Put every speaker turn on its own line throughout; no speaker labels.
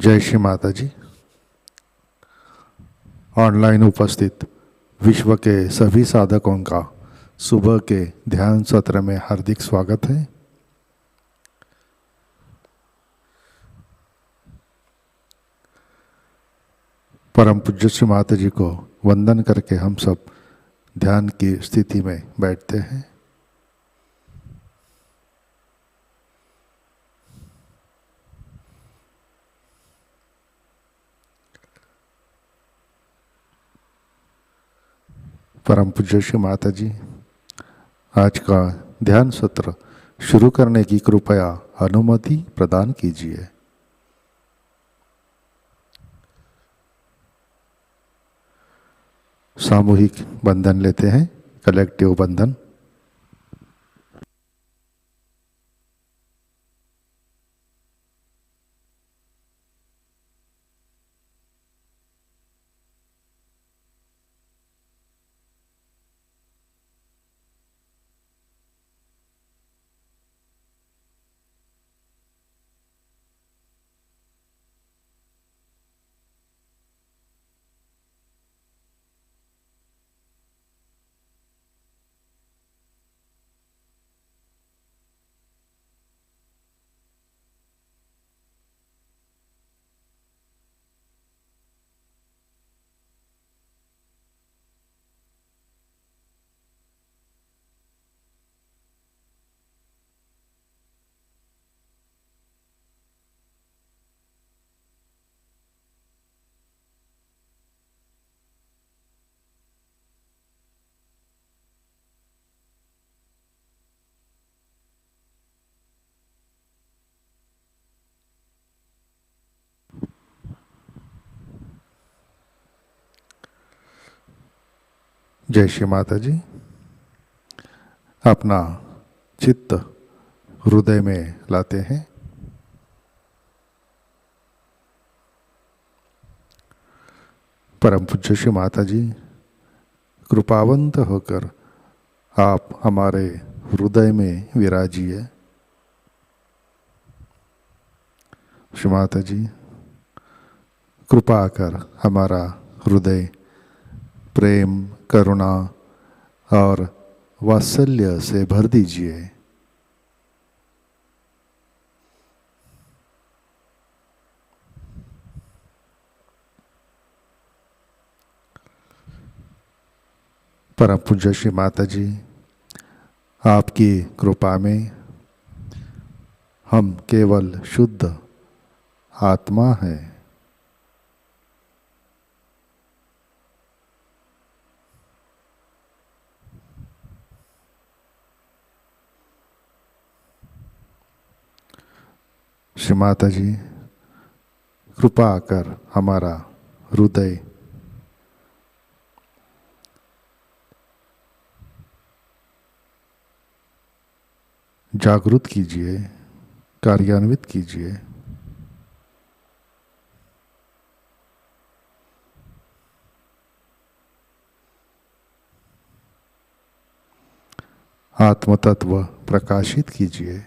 जय श्री माता जी। ऑनलाइन उपस्थित विश्व के सभी साधकों का सुबह के ध्यान सत्र में हार्दिक स्वागत है। परम पूज्य श्री माता जी को वंदन करके हम सब ध्यान की स्थिति में बैठते हैं। परम पूज्य श्री माता जी, आज का ध्यान सत्र शुरू करने की कृपया अनुमति प्रदान कीजिए। सामूहिक बंधन लेते हैं, कलेक्टिव बंधन। जय श्री माता जी। अपना चित्त हृदय में लाते हैं। परम पूज्य श्री माता जी, कृपावंत होकर आप हमारे हृदय में विराजिए। श्री माता जी, कृपा कर हमारा हृदय प्रेम, करुणा और वात्सल्य से भर दीजिए। परम पूज्य श्री माता जी, आपकी कृपा में हम केवल शुद्ध आत्मा हैं। श्री माता जी, कृपा कर हमारा हृदय जागृत कीजिए, कार्यान्वित कीजिए। आत्म तत्व प्रकाशित कीजिए।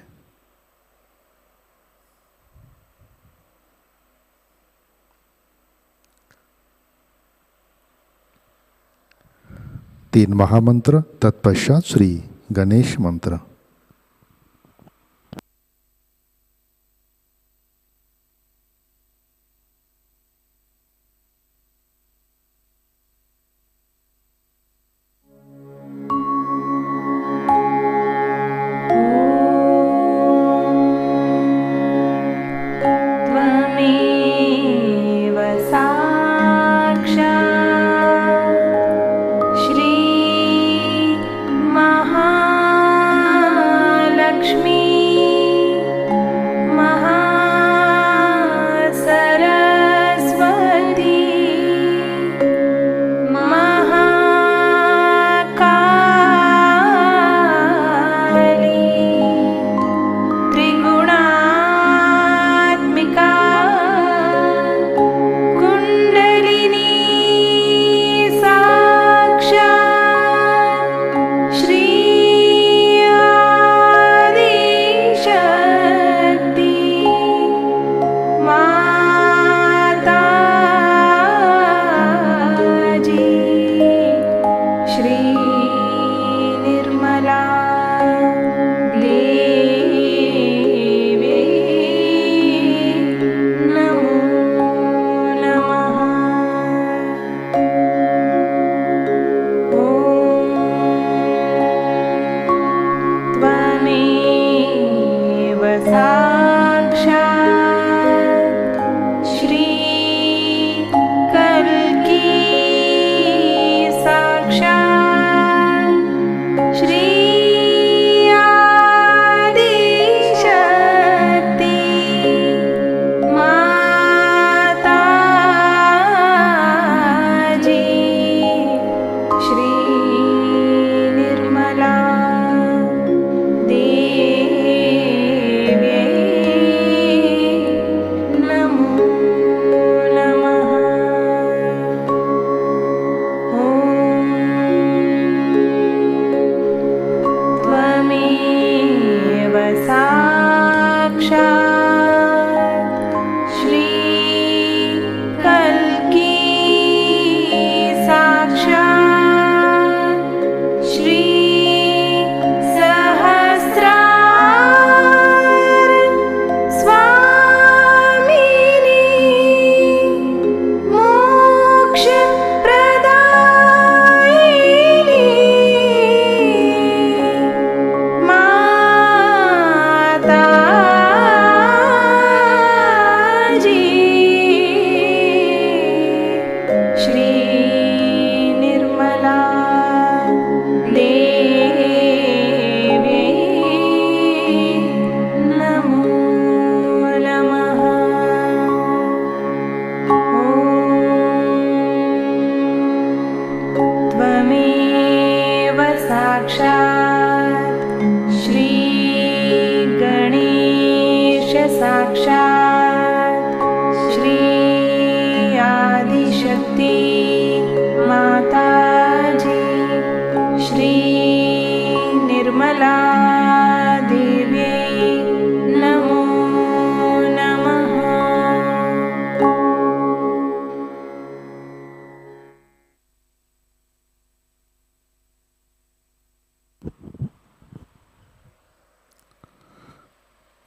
तीन महामंत्र, तत्पश्चात श्री गणेश मंत्र।
श्री महा आदिशक्ति माताजी श्री निर्मला देव्यै नमो नमः।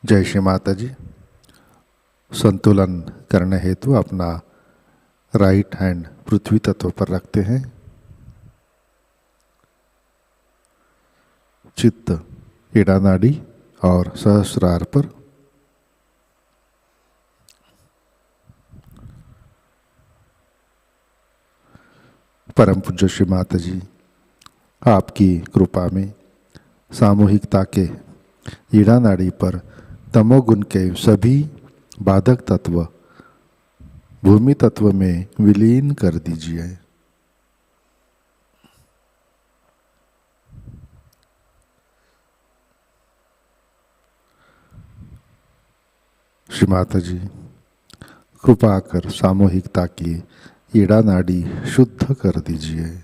जय श्री माता जी। संतुलन करने हेतु अपना राइट हैंड पृथ्वी तत्व पर रखते हैं। चित्त ईड़ा नाड़ी और सहस्रार पर। परम पूज्य श्री माता जी, आपकी कृपा में सामूहिकता के ईड़ा नाड़ी पर तमोगुण के सभी बाधक तत्व भूमि तत्व में विलीन कर दीजिए। श्री माता जी, कृपा कर सामूहिकता की ईड़ा नाड़ी शुद्ध कर दीजिए।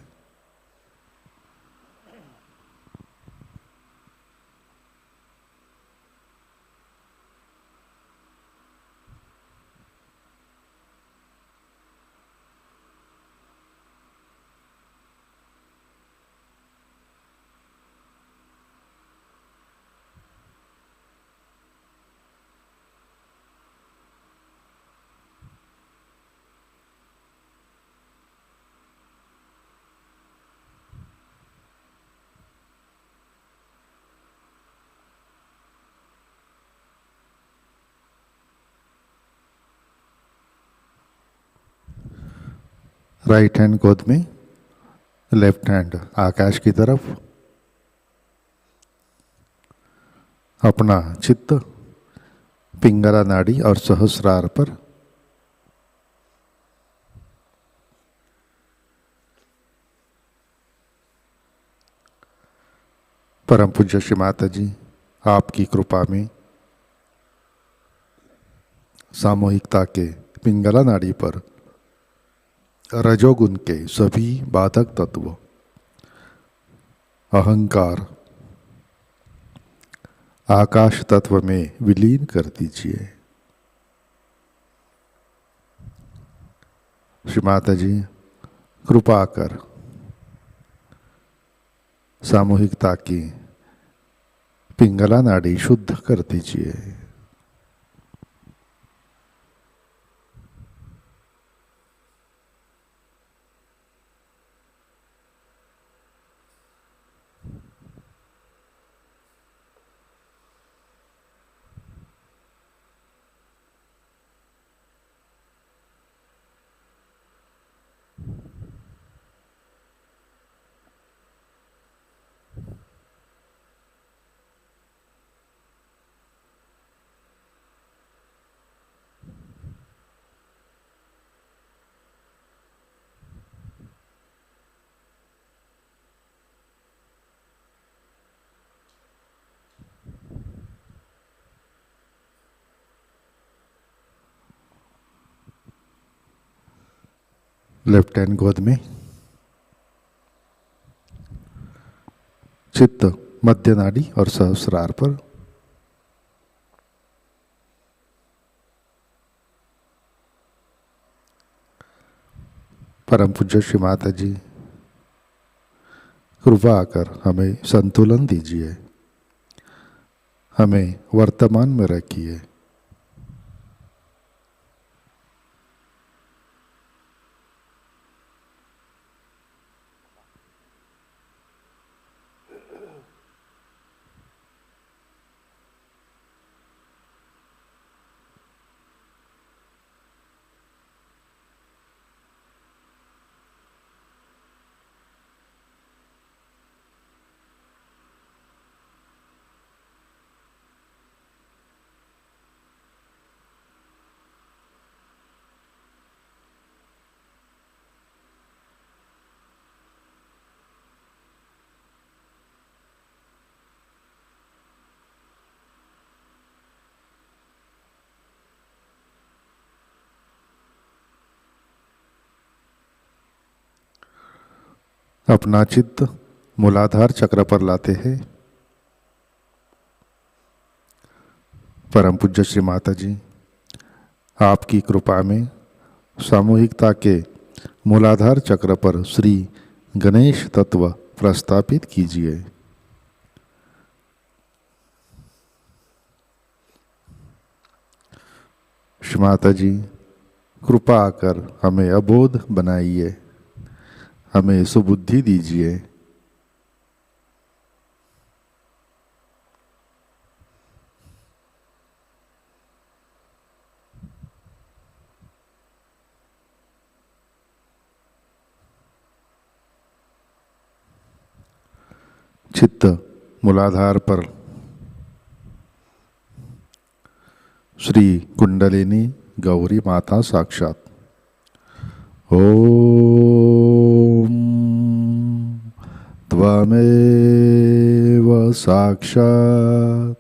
राइट हैंड गोद में, लेफ्ट हैंड आकाश की तरफ। अपना चित्त पिंगला नाड़ी और सहस्रार पर। परम पूज्य श्री माता जी, आपकी कृपा में सामूहिकता के पिंगला नाड़ी पर रजोगुण के सभी बाधक तत्व अहंकार आकाश तत्व में विलीन कर दीजिए। श्री माता जी, कृपा कर सामूहिकता की पिंगला नाड़ी शुद्ध कर दीजिए। लेफ्ट हैंड गोद में, चित्त मध्य नाड़ी और सहस्रार पर। परम पूज्य श्री माता जी, कृपा कर हमें संतुलन दीजिए, हमें वर्तमान में रखिए। अपना चित्त मूलाधार चक्र पर लाते हैं। परम पूज्य श्री माता जी, आपकी कृपा में सामूहिकता के मूलाधार चक्र पर श्री गणेश तत्व प्रस्थापित कीजिए। श्री माता जी, कृपा कर हमें अबोध बनाइए, हमें सुबुद्धि दीजिए। चित्त मूलाधार पर श्री कुंडलिनी गौरी माता साक्षात। ओम त्वमेव साक्षात्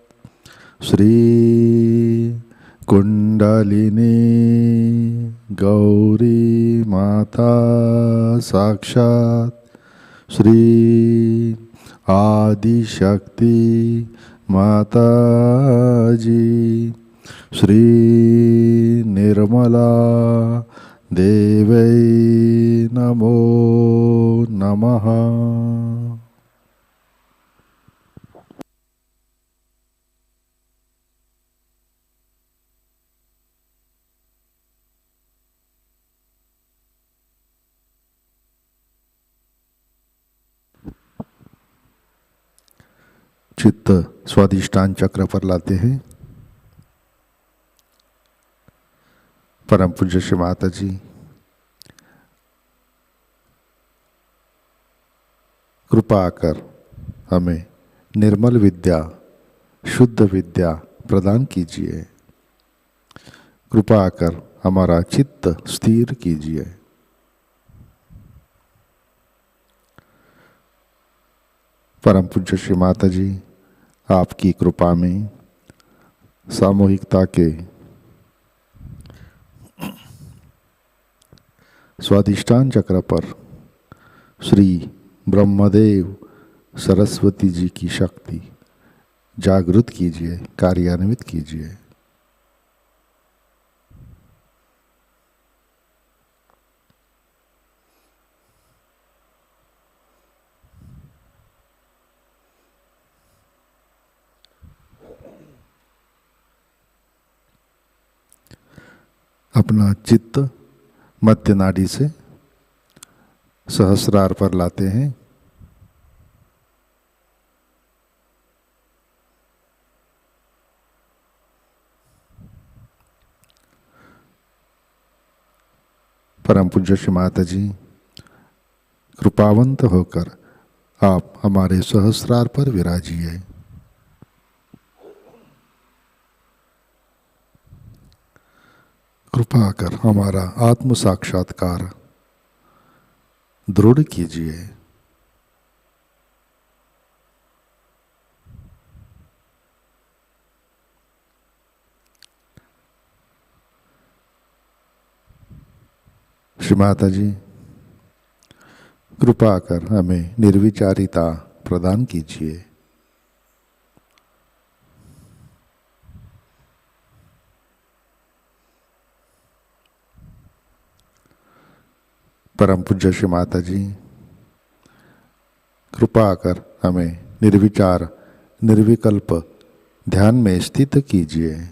श्री कुंडलिनी गौरी माता साक्षात् श्री आदिशक्ति माताजी श्री निर्मला देवै नमो नमः। चित्त स्वादिष्टान चक्र पर लाते हैं। परम पूज्य श्री माता जी, कृपा कर हमें निर्मल विद्या, शुद्ध विद्या प्रदान कीजिए। कृपा कर हमारा चित्त स्थिर कीजिए। परम पूज्य श्री माता जी, आपकी कृपा में सामूहिकता के स्वादिष्टान चक्र पर श्री ब्रह्मदेव सरस्वती जी की शक्ति जागृत कीजिए, कार्यान्वित कीजिए। अपना चित्त मध्य नाड़ी से सहस्रार पर लाते हैं। परम पूज्य श्री माता जी, कृपावंत होकर आप हमारे सहस्रार पर विराजिए। कृपा कर हमारा आत्म साक्षात्कार दृढ़ कीजिए। श्री माता जी, कृपा कर हमें निर्विचारिता प्रदान कीजिए। परम पूज्य श्री माता जी, कृपा कर हमें निर्विचार निर्विकल्प ध्यान में स्थित कीजिए।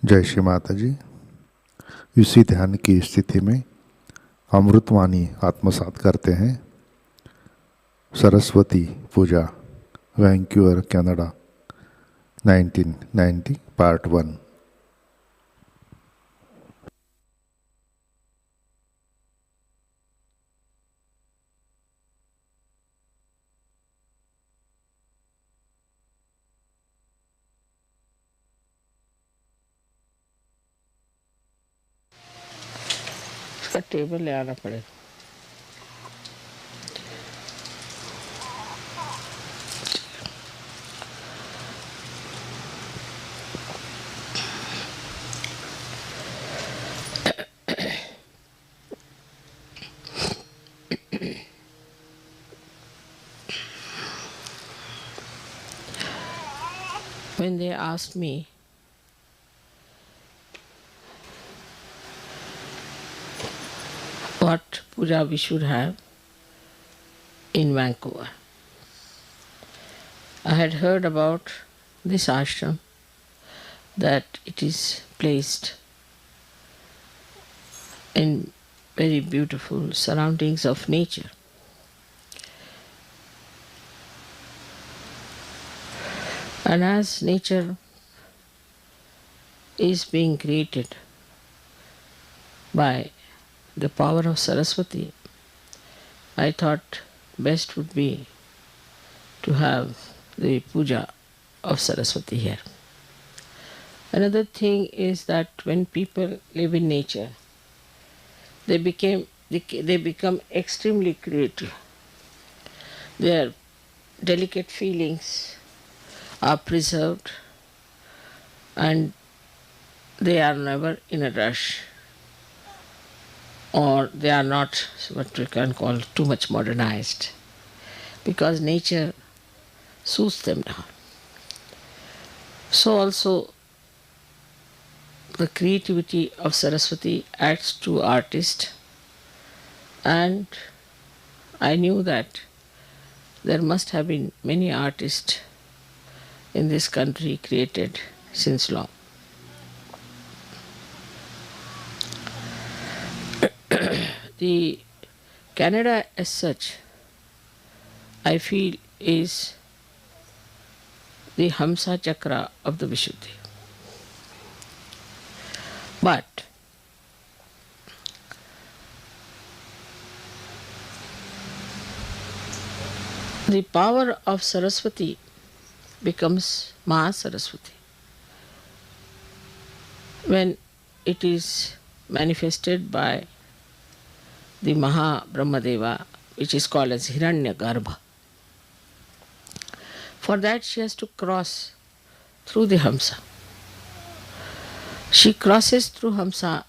जय श्री माता जी। इसी ध्यान की स्थिति में अमृतवाणी आत्मसात करते हैं। सरस्वती पूजा, वैंक्यूअर, कनाडा, 1990, पार्ट 1।
इसका टेबल ले आना पड़ेगा। When they asked me what puja we should have in Vancouver, I had heard about this ashram, that it is placed in very beautiful surroundings of nature. And as nature is being created by the power of Saraswati, I thought best would be to have the puja of Saraswati here. Another thing is that when people live in nature, they become extremely creative. Their delicate feelings are preserved and they are never in a rush, or they are not what we can call too much modernized, because nature soothes them down. So also the creativity of Saraswati adds to artists, and I knew that there must have been many artists in this country created since long. The Canada as such, I feel, is the Hamsa Chakra of the Vishuddhi. But the power of Saraswati becomes Maha Saraswati when it is manifested by the Maha Brahmadeva, which is called as Hiranyagarbha. For that she has to cross through the Hamsa. She crosses through Hamsa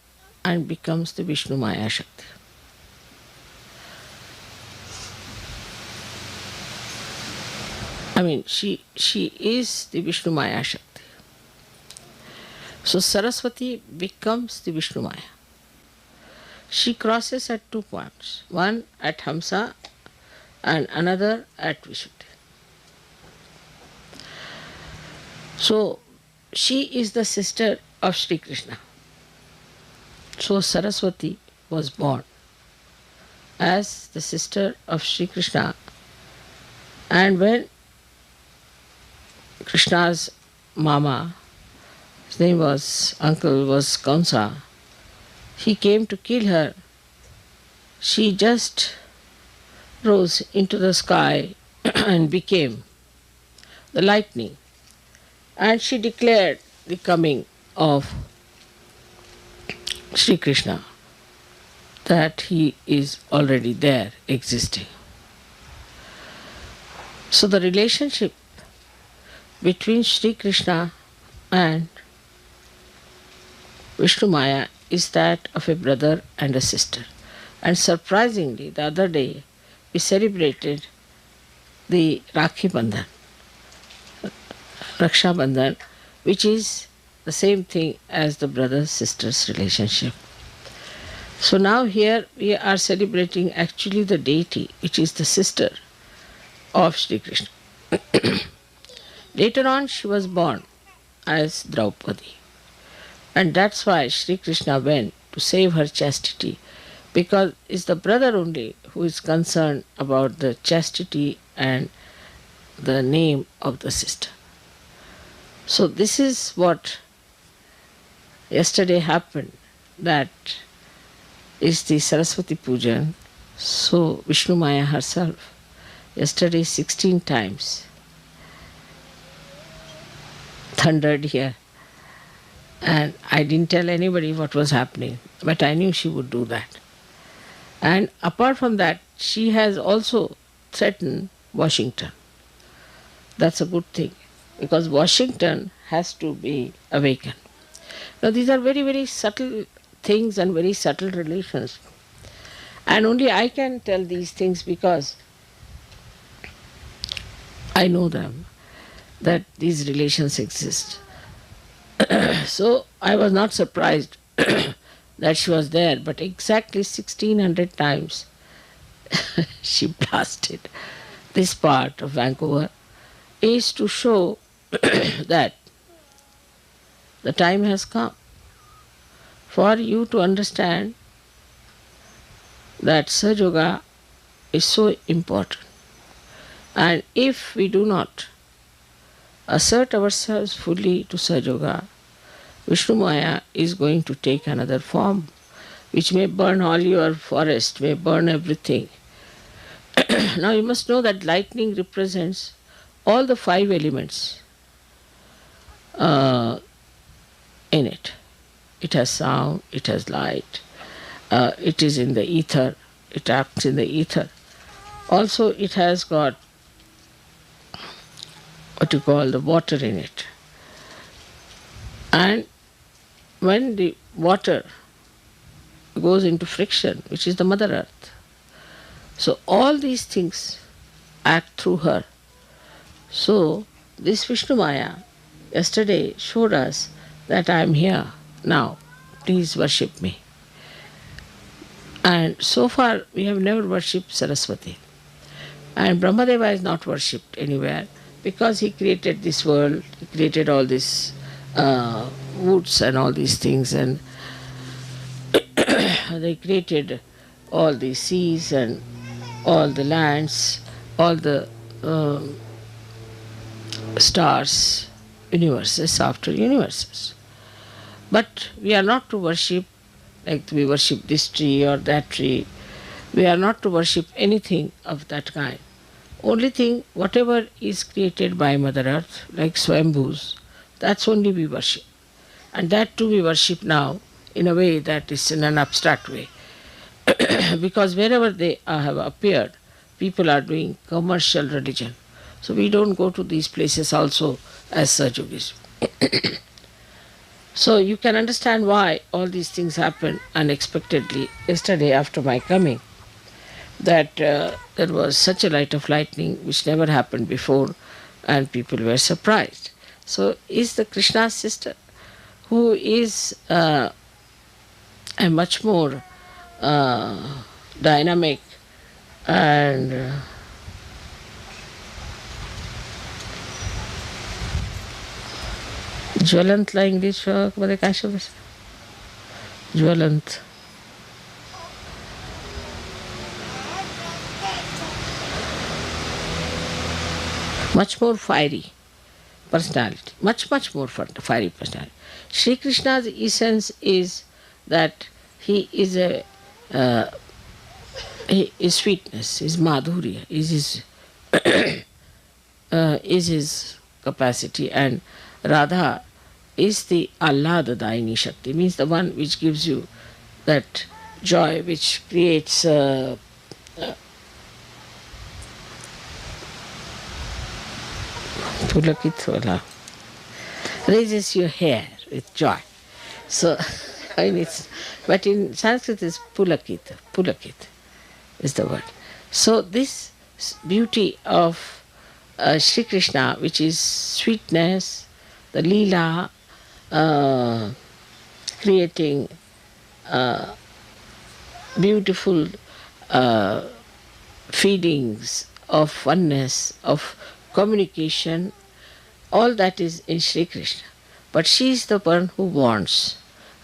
and becomes the Vishnu Maya Shakti. I mean, she is the Vishnu Maya Shakti. So Saraswati becomes the Vishnu Maya. She crosses at 2 points, one at Hamsa and another at Vishuddhi. So she is the sister of Shri Krishna. So Saraswati was born as the sister of Shri Krishna, and when Krishna's mama, his name was, uncle was Kamsa, he came to kill her, she just rose into the sky and became the lightning, and she declared the coming of Shri Krishna, that he is already there existing. So the relationship between Shri Krishna and Vishnu Maya is that of a brother and a sister. And surprisingly, the other day we celebrated the Rakhi Bandhan, Raksha Bandhan, which is the same thing as the brother-sister's relationship. So now here we are celebrating actually the deity, which is the sister of Shri Krishna. Later on she was born as Draupadi. And that's why Sri Krishna went to save her chastity, because it's the brother only who is concerned about the chastity and the name of the sister. So this is what yesterday happened, that is the Saraswati Pujan. So Vishnu Maya herself, yesterday 16 times thundered here. And I didn't tell anybody what was happening, but I knew she would do that. And apart from that, she has also threatened Washington. That's a good thing, because Washington has to be awakened. Now these are very, very subtle things and very subtle relations. And only I can tell these things because I know them, that these relations exist. So I was not surprised that she was there, but exactly 1600 times she blasted this part of Vancouver is to show that the time has come for you to understand that Sahajayoga is so important. And if we do not assert ourselves fully to Sahajayoga, Vishnu Maya is going to take another form, which may burn all your forest, may burn everything. Now you must know that lightning represents all the 5 elements in it. It has sound, it has light, it is in the ether, it acts in the ether. Also it has got what you call the water in it. And when the water goes into friction, which is the Mother Earth, so all these things act through her. So this Vishnu Maya yesterday showed us that I am here now, please worship me. And so far we have never worshipped Saraswati. And Brahmadeva is not worshipped anywhere, because he created this world, he created all these woods and all these things, and they created all the seas and all the lands, all the stars, universes after universes. But we are not to worship like we worship this tree or that tree. We are not to worship anything of that kind. Only thing, whatever is created by Mother Earth, like Swambhus, that's only we worship. And that too we worship now in a way that is in an abstract way. Because wherever they have appeared, people are doing commercial religion. So we don't go to these places also as Sahajogis. So you can understand why all these things happened unexpectedly yesterday after my coming. That there was such a light of lightning which never happened before, and people were surprised. So is the Krishna's sister, who is a much more dynamic and ज्वलंत ला English मध्ये काय शब्द ज्वलंत much more fiery personality, much more fiery personality. Shri Krishna's essence is that he is his sweetness, his madhurya, is his capacity, and Radha is the Ahladadayini Shakti, means the one which gives you that joy, which creates Pulakit raises your hair with joy. So, but in Sanskrit it's Pulakit is the word. So this beauty of Shri Krishna, which is sweetness, the Leela, creating beautiful feelings of oneness, of communication, all that is in Shri Krishna. But she is the one who wants.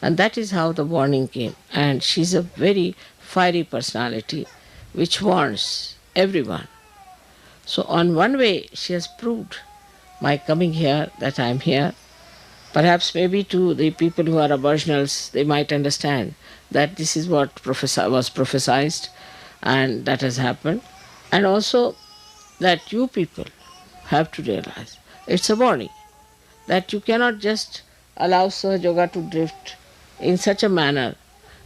And that is how the warning came. And she's a very fiery personality which warns everyone. So, on one way, she has proved my coming here that I am here. Perhaps maybe to the people who are aboriginals, they might understand that this is what was prophesied and that has happened. And also that you people have to realize it's a warning that you cannot just allow Sahajayoga to drift in such a manner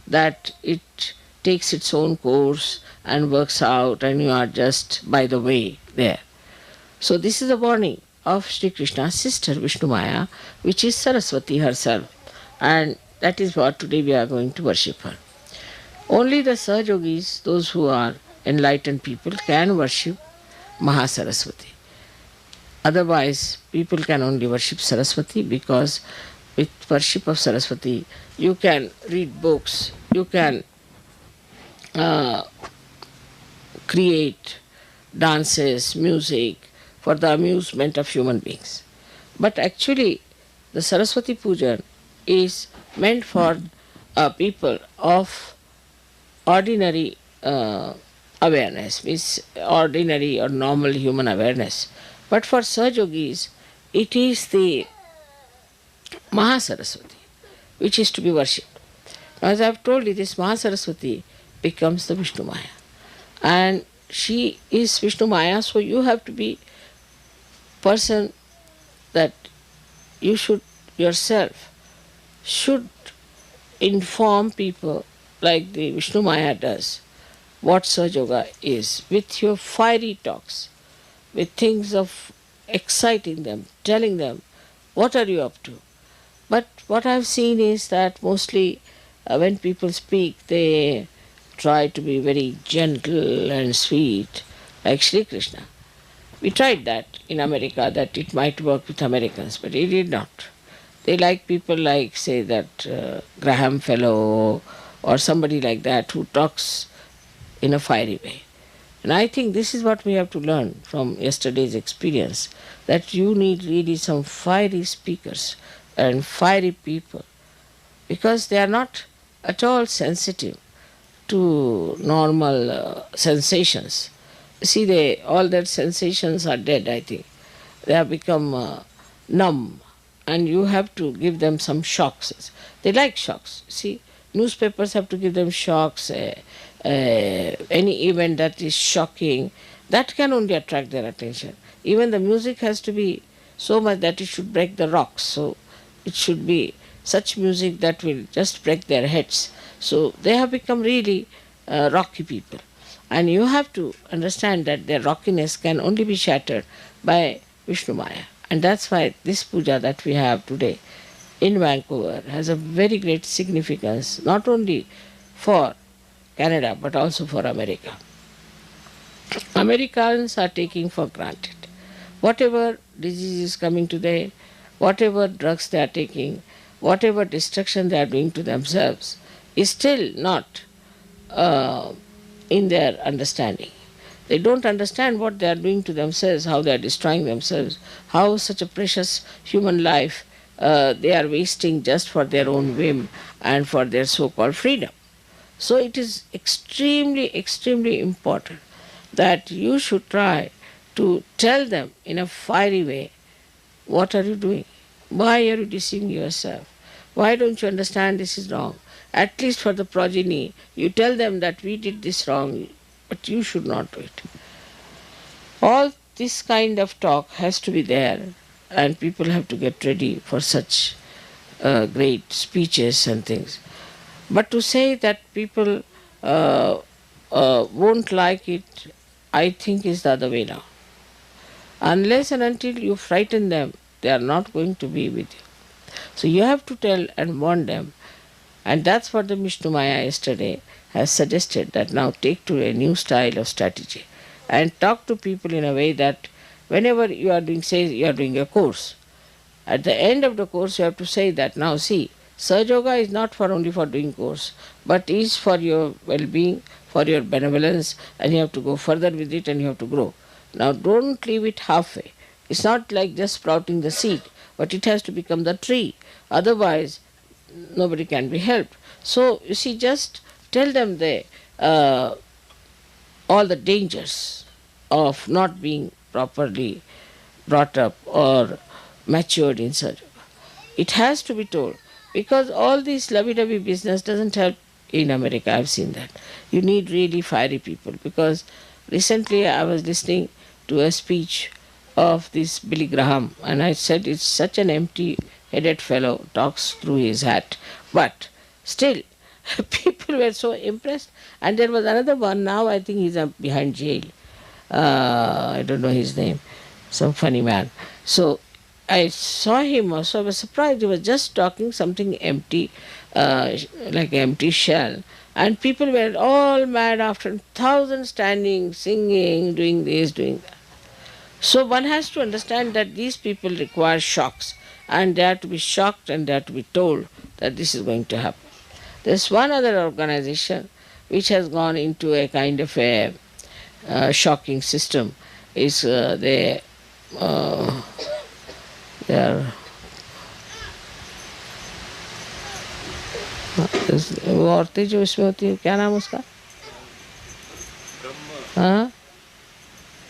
that it takes its own course and works out and you are just by the way there. So this is a warning of Sri Krishna's sister Vishnu Maya, which is Saraswati herself, and that is what today we are going to worship her. Only the Sahajogis, those who are enlightened people, can worship Mahasaraswati. Otherwise, people can only worship Saraswati, because with worship of Saraswati, you can read books, you can create dances, music for the amusement of human beings. But actually, the Saraswati Pujan is meant for people of ordinary awareness, means ordinary or normal human awareness. But for Sahajogis, it is the Mahasaraswati which is to be worshipped. Now, as I have told you, this Mahasaraswati becomes the Vishnu Maya. And she is Vishnu Maya, so you have to be person that you should yourself should inform people like the Vishnu Maya does what Sahajayoga is, with your fiery talks, with things of exciting them, telling them what are you up to. But what I've seen is that mostly when people speak, they try to be very gentle and sweet, like Shri Krishna. We tried that in America, that it might work with Americans, but it did not. They like people like, say, that Graham Fellow or somebody like that who talks in a fiery way. And I think this is what we have to learn from yesterday's experience, that you need really some fiery speakers and fiery people, because they are not at all sensitive to normal sensations. See, all their sensations are dead, I think. They have become numb, and you have to give them some shocks. They like shocks. See, newspapers have to give them shocks. Any event that is shocking, that can only attract their attention. Even the music has to be so much that it should break the rocks. So it should be such music that will just break their heads. So they have become really rocky people. And you have to understand that their rockiness can only be shattered by Vishnu Maya. And that's why this puja that we have today in Vancouver has a very great significance, not only for Canada but also for America. Americans are taking for granted whatever disease is coming today, whatever drugs they are taking, whatever destruction they are doing to themselves is still not in their understanding. They don't understand what they are doing to themselves, how they are destroying themselves, how such a precious human life they are wasting just for their own whim and for their so-called freedom. So it is extremely, extremely important that you should try to tell them in a fiery way, what are you doing? Why are you deceiving yourself? Why don't you understand this is wrong? At least for the progeny, you tell them that we did this wrong, but you should not do it. All this kind of talk has to be there, and people have to get ready for such great speeches and things. But to say that people won't like it, I think is the other way now. Unless and until you frighten them, they are not going to be with you. So you have to tell and warn them. And that's what the Vishnu Maya yesterday has suggested, that now take to a new style of strategy and talk to people in a way that whenever you are doing, say you are doing a course, at the end of the course you have to say that, now see, Sahajayoga is not only for doing course, but is for your well-being, for your benevolence, and you have to go further with it and you have to grow. Now don't leave it halfway. It's not like just sprouting the seed, but it has to become the tree. Otherwise, nobody can be helped. So you see, just tell them all the dangers of not being properly brought up or matured in such. It has to be told, because all this lovey-dovey business doesn't help in America. I've seen that. You need really fiery people, because recently I was listening to a speech of this Billy Graham, and I said it's such an empty-headed fellow, talks through his hat. But still, people were so impressed. And there was another one, now I think he's behind jail. I don't know his name, some funny man. So I saw him also, I was surprised. He was just talking something empty, like an empty shell. And people were all mad after, thousands standing, singing, doing this, doing that. So one has to understand that these people require shocks, and they have to be shocked and they have to be told that this is going to happen. There's one other organization which has gone into a kind of a shocking system. Is they are वो औरतें जो इसमें होती है, क्या नाम उसका? हाँ,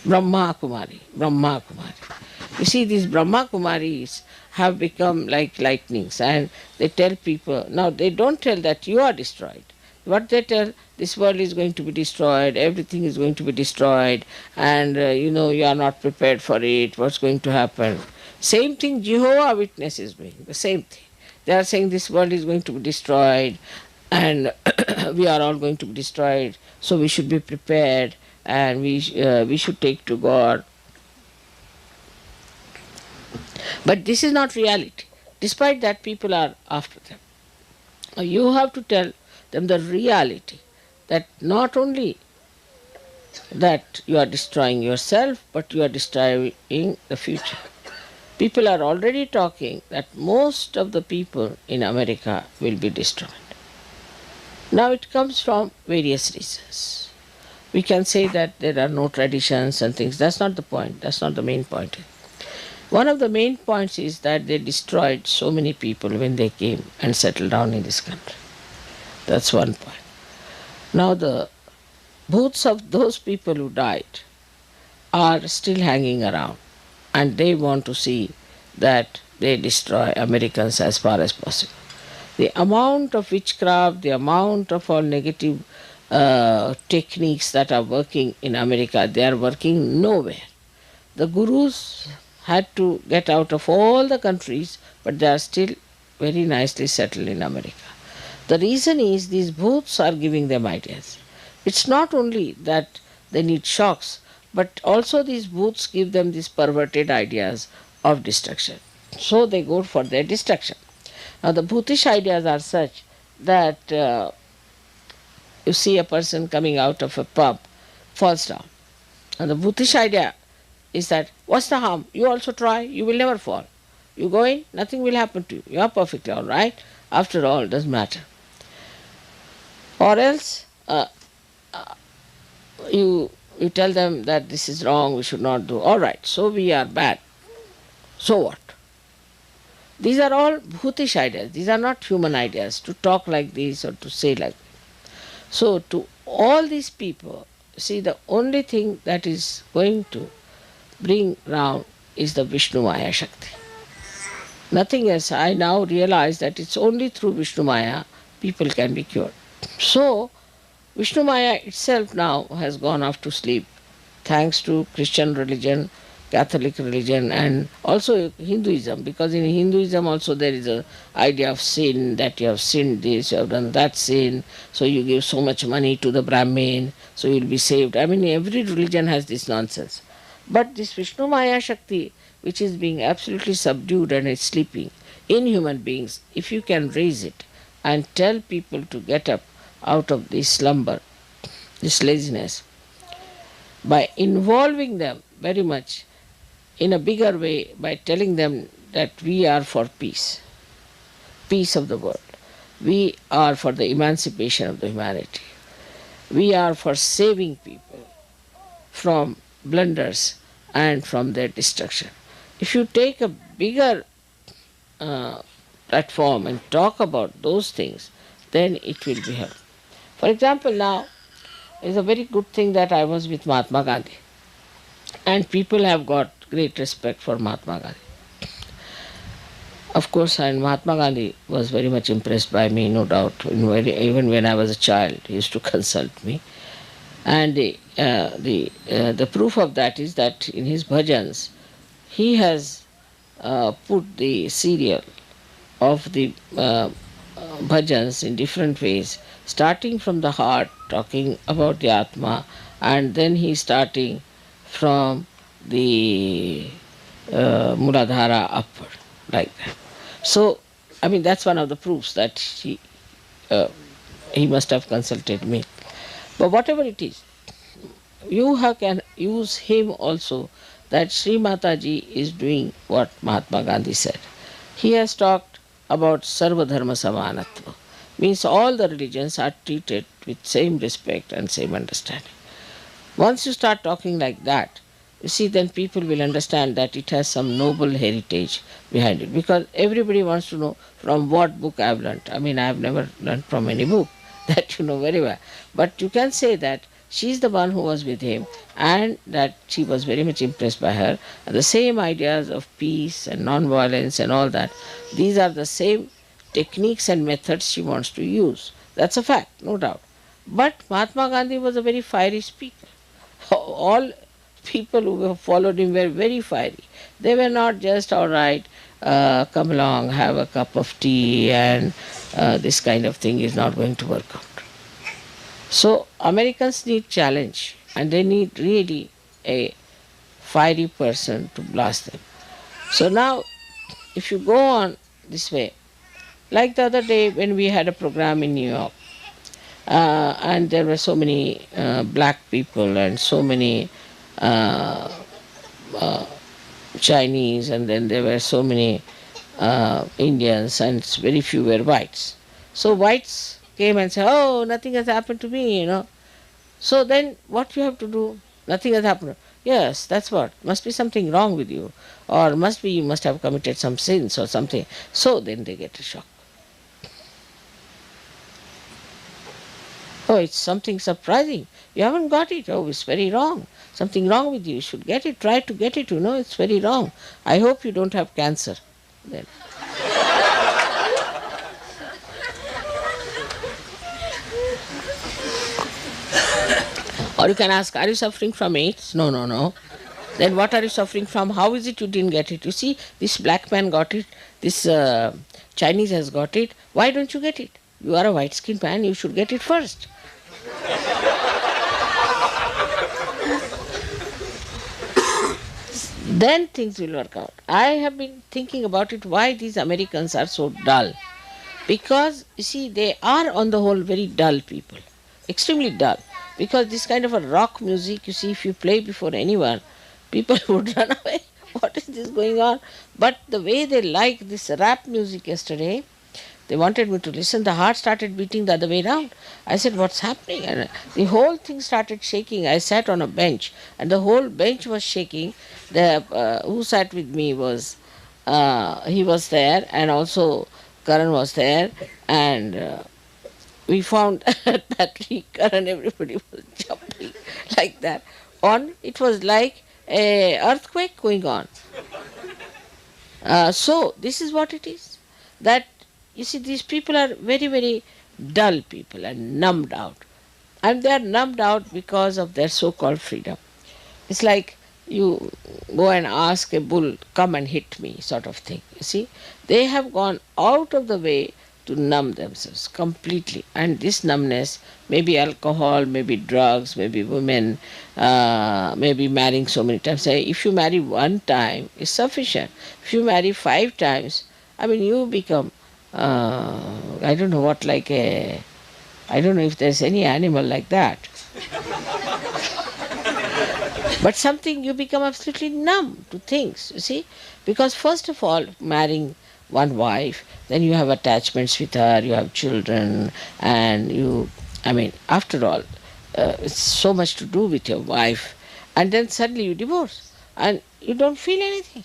Brahma Kumari. Brahma Kumari. You see, these Brahma Kumaris have become like lightnings, and they tell people, now they don't tell that you are destroyed. What they tell, this world is going to be destroyed, everything is going to be destroyed, and you are not prepared for it, what's going to happen. Same thing Jehovah Witness is doing, the same thing. They are saying this world is going to be destroyed, and we are all going to be destroyed, so we should be prepared, and we should take to God. But this is not reality. Despite that, people are after them. You have to tell them the reality, that not only that you are destroying yourself, but you are destroying the future. People are already talking that most of the people in America will be destroyed. Now it comes from various reasons. We can say that there are no traditions and things. That's not the point. That's not the main point. One of the main points is that they destroyed so many people when they came and settled down in this country. That's one point. Now the booths of those people who died are still hanging around, and they want to see that they destroy Americans as far as possible. The amount of witchcraft, the amount of all negative techniques that are working in America, they are working nowhere. The gurus had to get out of all the countries, but they are still very nicely settled in America. The reason is these booths are giving them ideas. It's not only that they need shocks, but also these booths give them these perverted ideas of destruction. So they go for their destruction. Now the bhoothish ideas are such that you see a person coming out of a pub, falls down. And the bhoothish idea is that, what's the harm? You also try, you will never fall. You go in, nothing will happen to you. You are perfectly all right. After all, it doesn't matter. Or else you tell them that this is wrong, we should not do. All right, so we are bad. So what? These are all bhoothish ideas. These are not human ideas, to talk like this or to say like this. So to all these people, see, the only thing that is going to bring round is the Vishnu Maya Shakti. Nothing else. I now realize that it's only through Vishnu Maya people can be cured. So Vishnu Maya itself now has gone off to sleep, thanks to Christian religion, Catholic religion, and also Hinduism, because in Hinduism also there is an idea of sin, that you have sinned this, you have done that sin, so you give so much money to the Brahmin, so you will be saved. I mean, every religion has this nonsense. But this Vishnu Maya Shakti, which is being absolutely subdued and is sleeping in human beings, if you can raise it and tell people to get up out of this slumber, this laziness, by involving them very much in a bigger way, by telling them that we are for peace, peace of the world. We are for the emancipation of the humanity. We are for saving people from blunders and from their destruction. If you take a bigger platform and talk about those things, then it will be helpful. For example, now is a very good thing that I was with Mahatma Gandhi, and people have got great respect for Mahatma Gandhi. Of course, and Mahatma Gandhi was very much impressed by me, no doubt. Even when I was a child, he used to consult me. And the proof of that is that in his bhajans, he has put the serial of the bhajans in different ways, starting from the heart, talking about the Atma, and then he starting from the Muladhara upward, like that. So, I mean, that's one of the proofs that he must have consulted me. But whatever it is, can use him also, that Shri Mataji is doing what Mahatma Gandhi said. He has talked about Sarva Dharma Samanatva, means all the religions are treated with same respect and same understanding. Once you start talking like that, you see, then people will understand that it has some noble heritage behind it. Because everybody wants to know from what book I have learnt. I mean, I have never learnt from any book, that you know very well. But you can say that she is the one who was with him, and that she was very much impressed by her. And the same ideas of peace and non-violence and all that, these are the same techniques and methods she wants to use. That's a fact, no doubt. But Mahatma Gandhi was a very fiery speaker. All people who followed him were very fiery. They were not just, all right, come along, have a cup of tea, and this kind of thing is not going to work out. So Americans need challenge, and they need really a fiery person to blast them. So now, if you go on this way, like the other day when we had a program in New York, and there were so many black people and so many Chinese, and then there were so many Indians, and very few were whites. So whites came and said, "Oh, nothing has happened to me, you know." So then what you have to do? Nothing has happened. Yes, that's what. Must be something wrong with you, or must be you must have committed some sins or something. So then they get a shock. Oh, it's something surprising. You haven't got it. Oh, it's very wrong. Something wrong with you. You should get it. Try to get it. You know, it's very wrong. I hope you don't have cancer. Then. Or you can ask, are you suffering from AIDS? No, no, no. Then what are you suffering from? How is it you didn't get it? You see, this black man got it. This Chinese has got it. Why don't you get it? You are a white-skinned man. You should get it first. Then things will work out. I have been thinking about it, why these Americans are so dull. Because, you see, they are on the whole very dull people. Extremely dull. Because this kind of a rock music, you see, if you play before anyone, people would run away. What is this going on? But the way they like this rap music yesterday, they wanted me to listen. The heart started beating the other way around. I said, what's happening? And the whole thing started shaking. I sat on a bench, and the whole bench was shaking. The who sat with me was, he was there, and also Karan was there, and we found that Karan, everybody was jumping like that. It was like an earthquake going on. So this is what it is. That, you see, these people are very, very dull people and numbed out. And they are numbed out because of their so-called freedom. It's like you go and ask a bull, come and hit me, sort of thing. You see, they have gone out of the way to numb themselves completely. And this numbness, maybe alcohol, maybe drugs, maybe women, maybe marrying so many times. Say, if you marry one time, it's sufficient. If you marry 5 times, I mean, you become, I don't know what, like a, I don't know if there's any animal like that. But something, you become absolutely numb to things, you see. Because first of all, marrying one wife, then you have attachments with her, you have children, and you, I mean, after all, it's so much to do with your wife. And then suddenly you divorce, and you don't feel anything.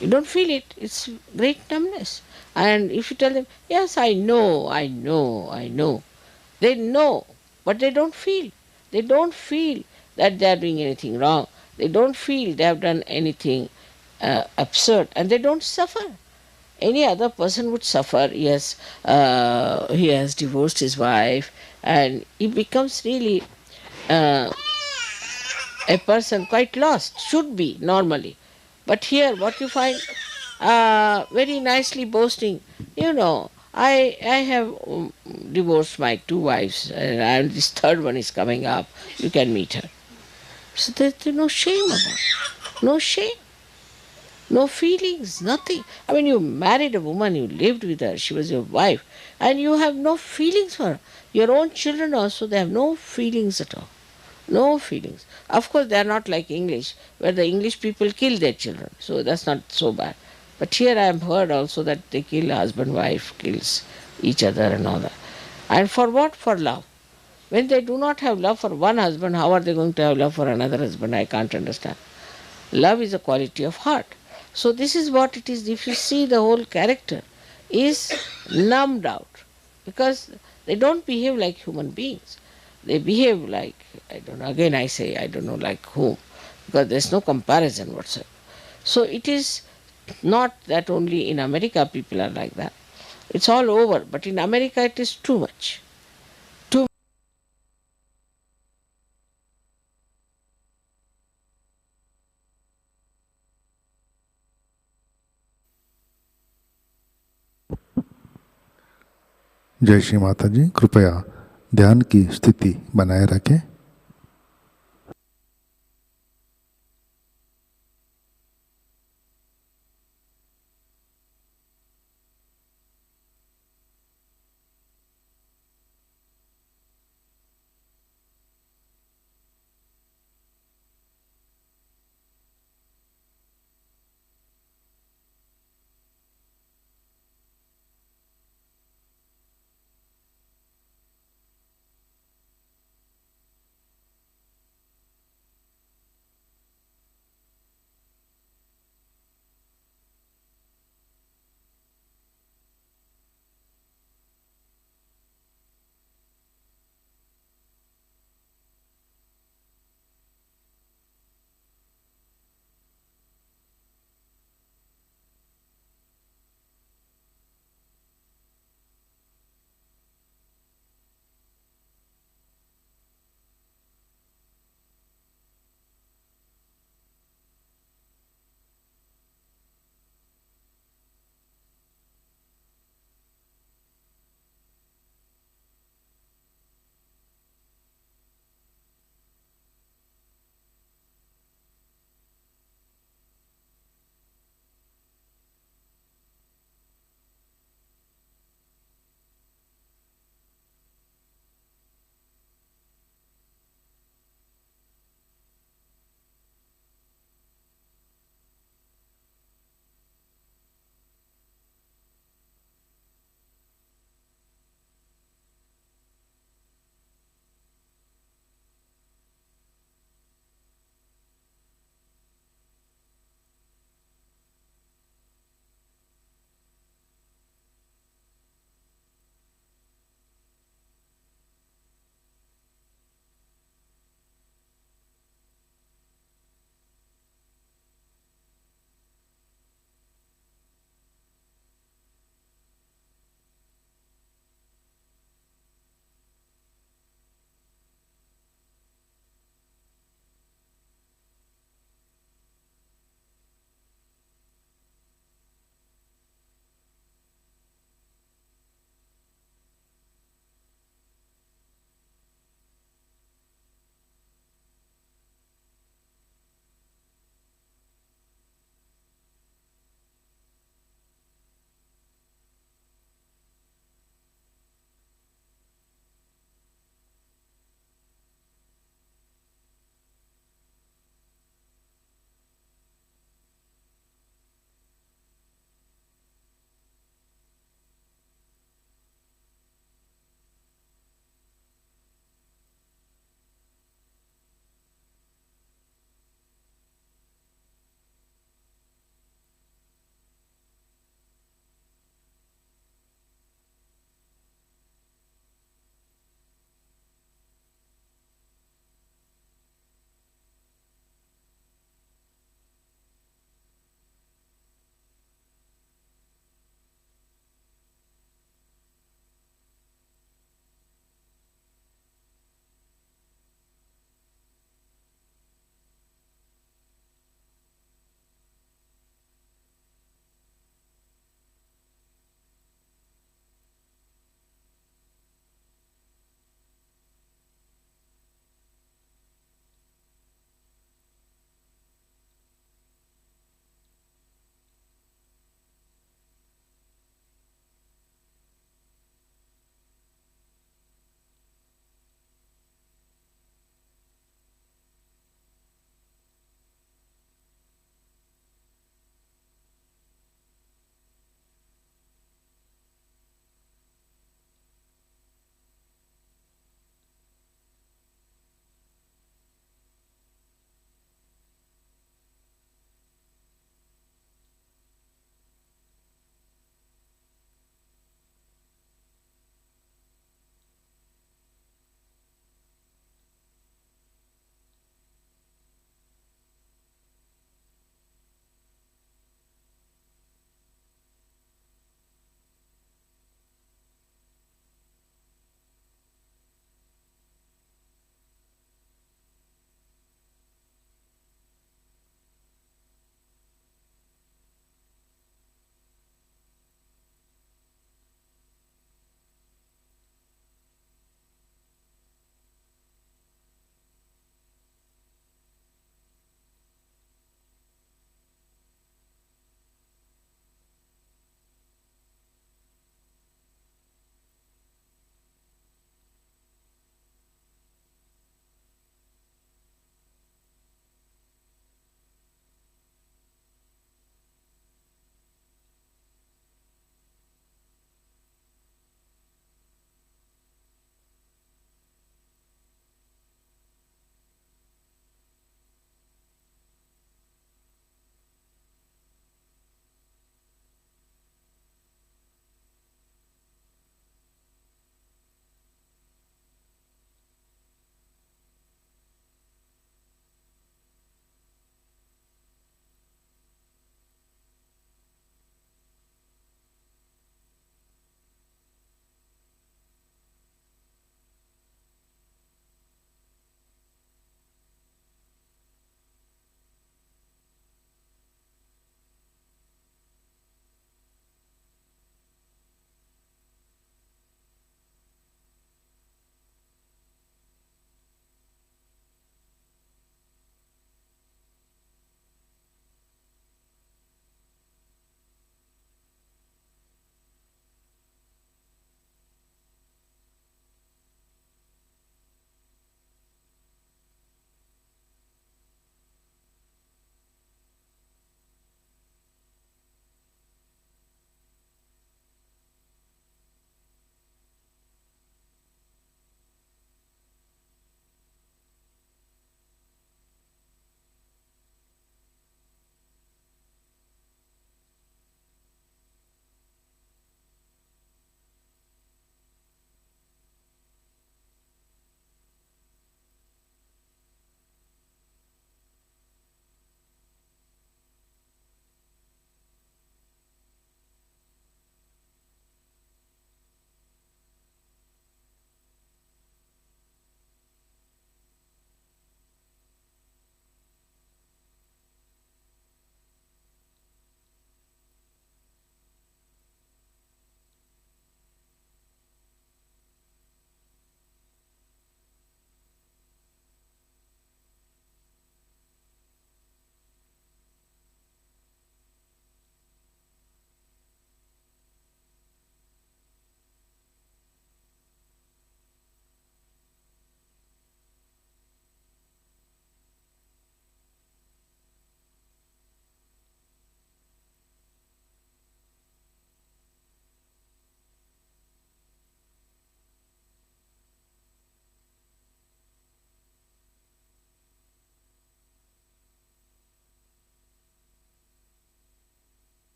You don't feel it. It's great numbness. And if you tell them, yes, I know, they know, but they don't feel. They don't feel that they are doing anything wrong. They don't feel they have done anything absurd, and they don't suffer. Any other person would suffer. Yes, he has divorced his wife, and he becomes really uh, a person quite lost, should be normally. But here, what you find, very nicely boasting, I have divorced my two wives, and this third one is coming up. You can meet her. So there's no shame about it. No shame. No feelings, nothing. I mean, you married a woman, you lived with her, she was your wife, and you have no feelings for her. Your own children also, they have no feelings at all. No feelings. Of course, they are not like English, where the English people kill their children, so that's not so bad. But here I have heard also that they kill husband, wife, kills each other and all that. And for what? For love. When they do not have love for one husband, how are they going to have love for another husband? I can't understand. Love is a quality of heart. So this is what it is. If you see, the whole character is numbed out because they don't behave like human beings. They behave like, I don't know, again I say, I don't know like whom, because there's no comparison whatsoever. So it is not that only in America people are like that. It's all over, but in America it is too much. Too
जय श्री माता जी। कृपया ध्यान की स्थिति बनाए रखें।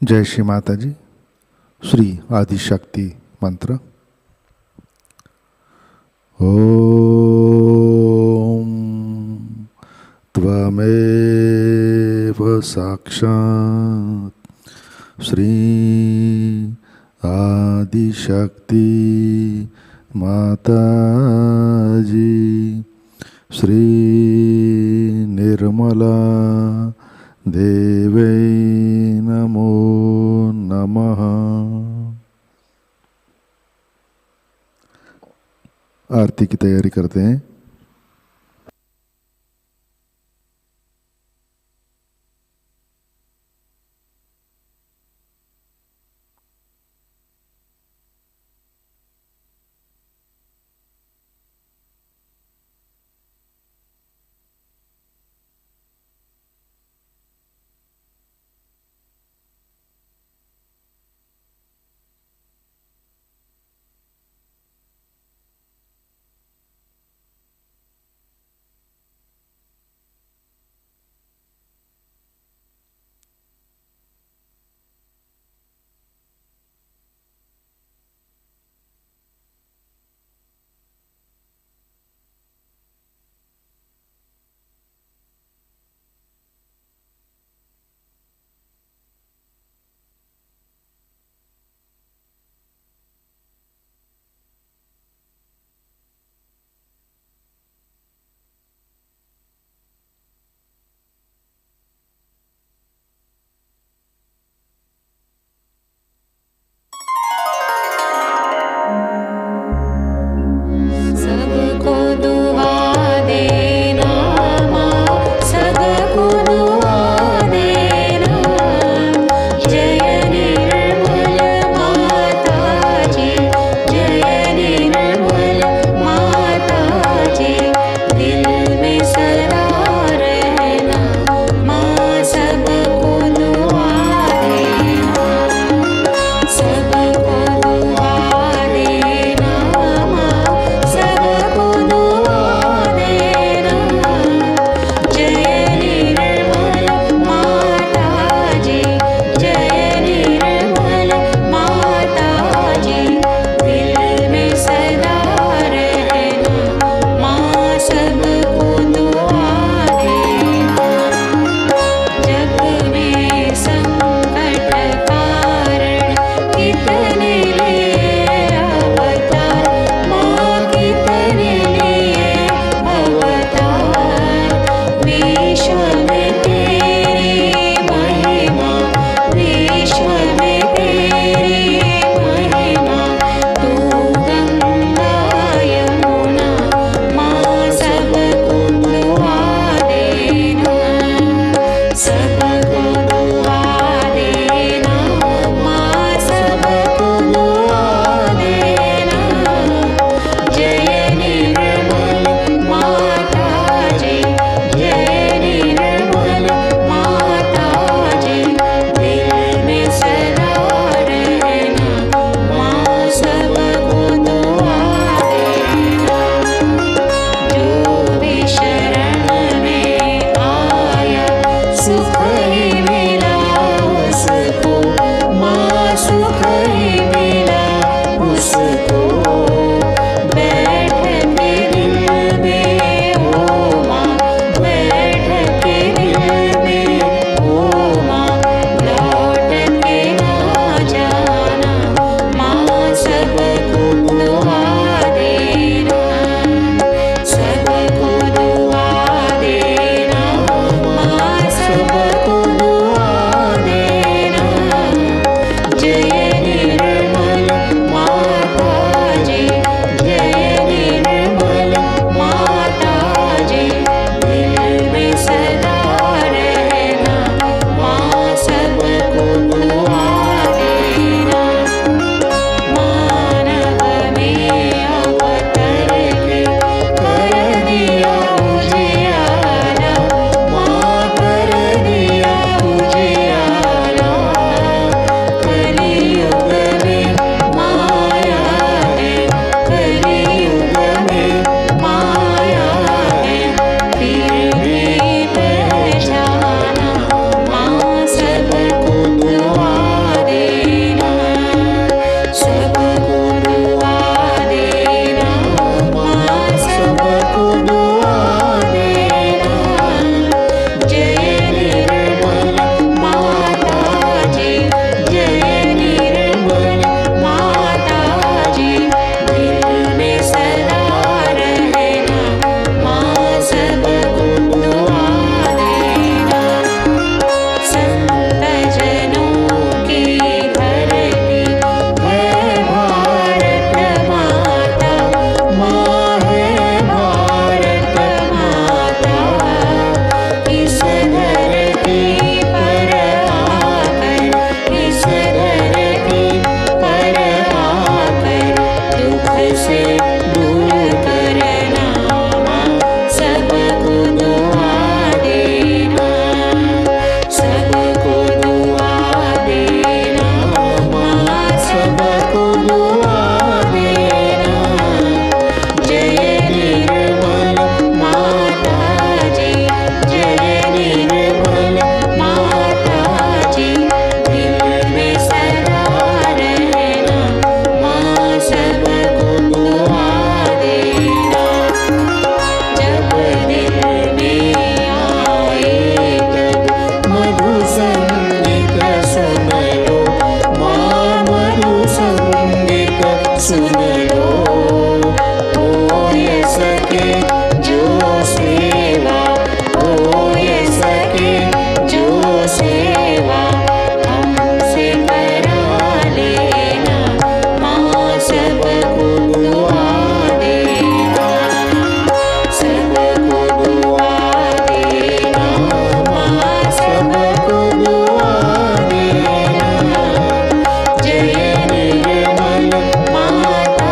जय श्री माता जी। श्री आदिशक्ति मंत्र। ओम त्वमेव साक्षात् श्री आदिशक्ति माताजी श्री निर्मला देवै नमो नमः। आरती की तैयारी करते हैं।
सुन लो, हो ये सके जो सेवा, हो ये सके जो सेवा हमसे करा लेना, माँ सबको दुआ देना, सबको दुआ देना, माँ सबको दुआ देना। जय निर्मल माता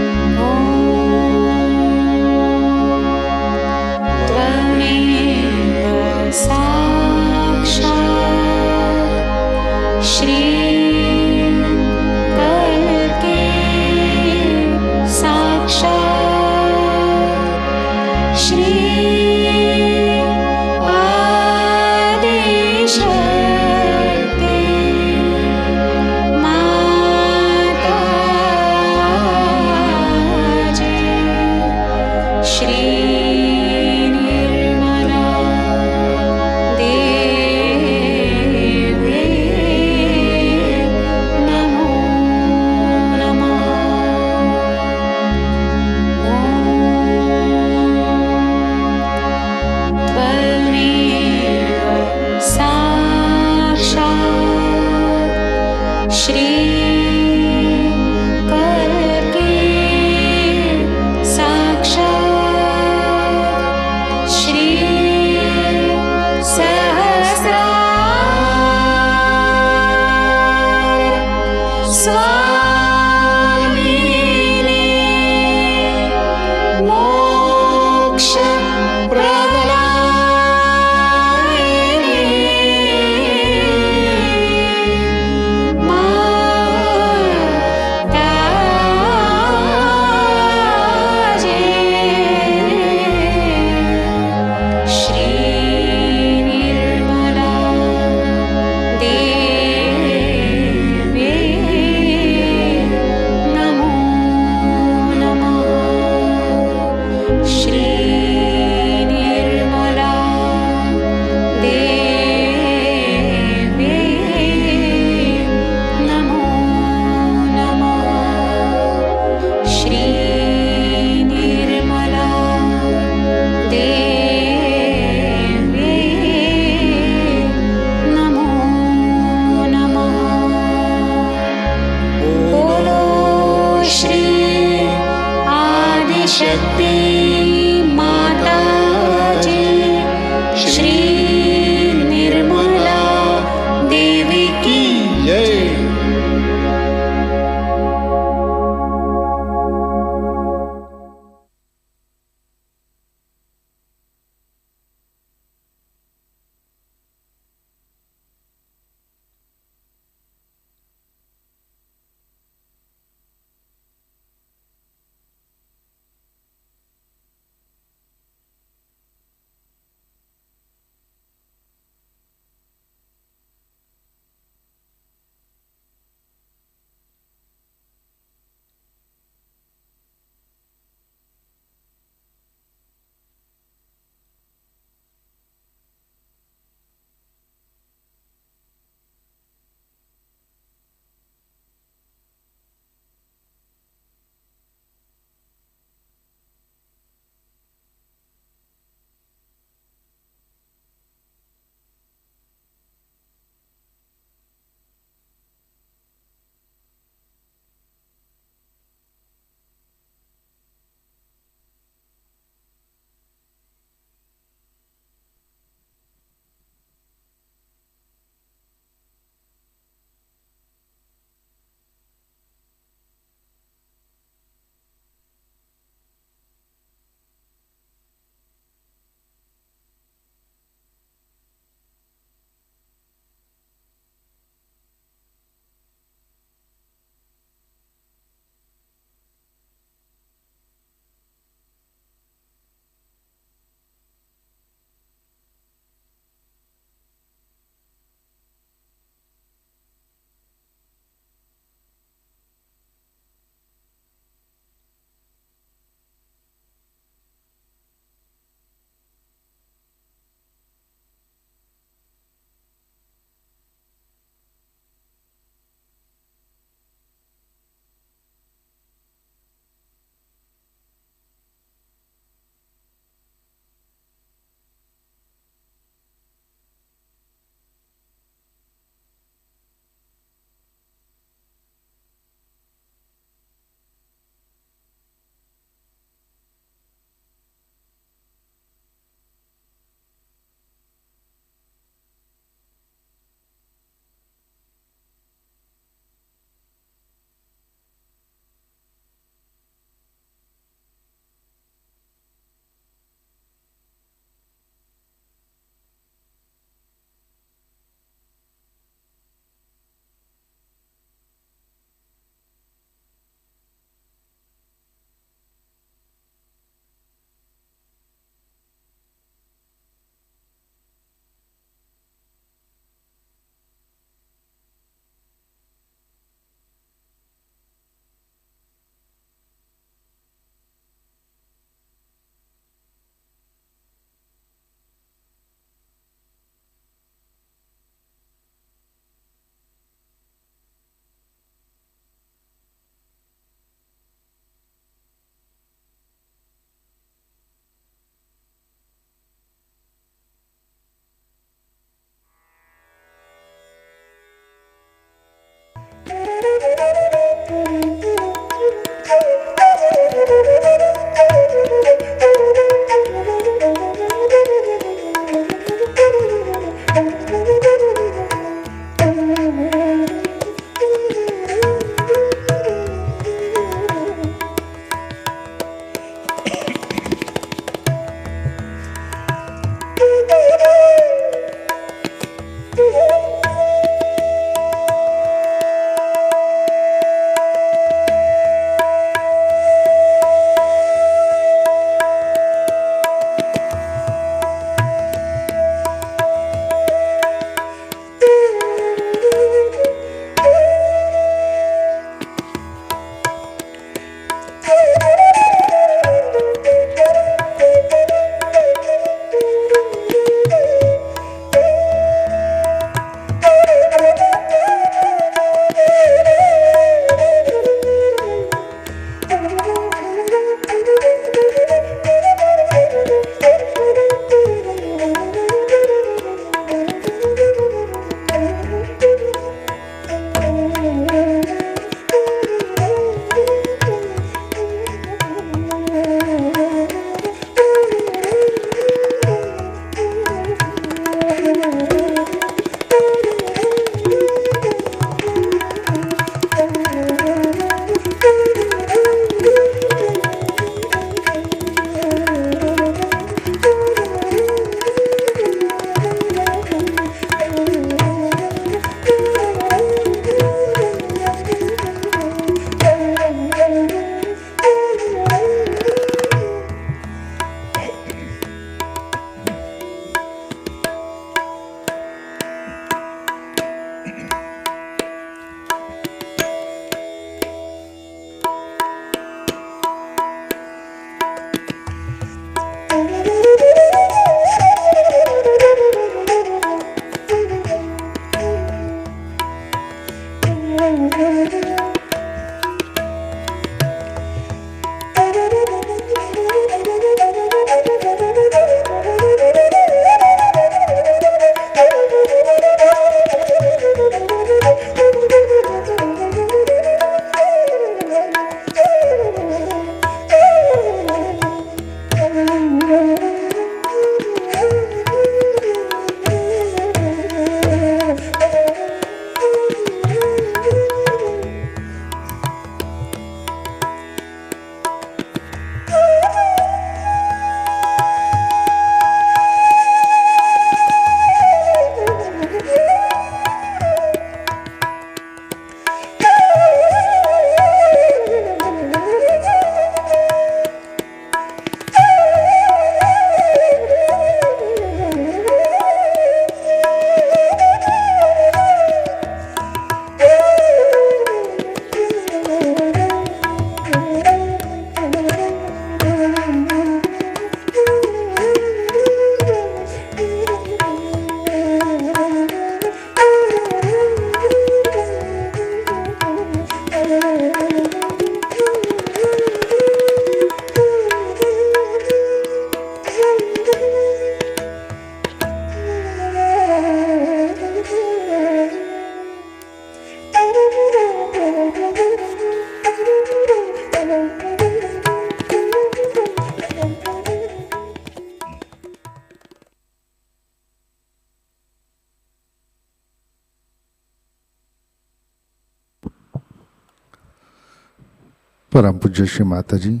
परम पूज्य श्री माताजी,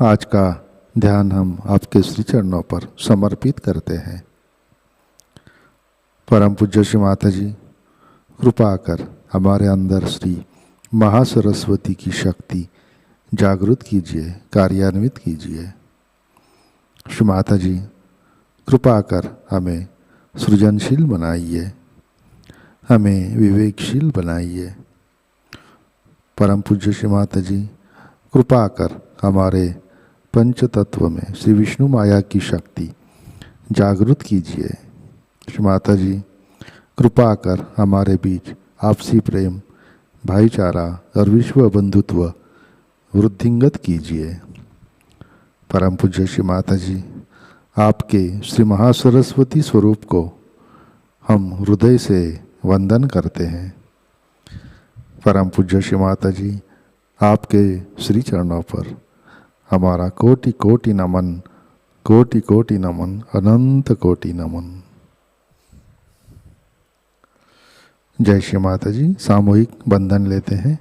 आज का ध्यान हम आपके श्री चरणों पर समर्पित करते हैं। परम पूज्य श्री माताजी, कृपा कर हमारे अंदर श्री महासरस्वती की शक्ति जागृत कीजिए, कार्यान्वित कीजिए। श्री माताजी, कृपा कर हमें सृजनशील बनाइए, हमें विवेकशील बनाइए। परम पूज्य श्री माताजी, कृपा कर हमारे पंच तत्व में श्री विष्णु माया की शक्ति जागृत कीजिए। श्री माताजी, कृपा कर हमारे बीच आपसी प्रेम, भाईचारा और विश्व बंधुत्व वृद्धिंगत कीजिए। परम पूज्य श्री माताजी, आपके श्री महासरस्वती स्वरूप को हम हृदय से वंदन करते हैं। परम पूज्य श्री माताजी, आपके श्री चरणों पर हमारा कोटि कोटि नमन, कोटि कोटि नमन, अनंत कोटि नमन। जय श्री माताजी। सामूहिक बंधन लेते हैं।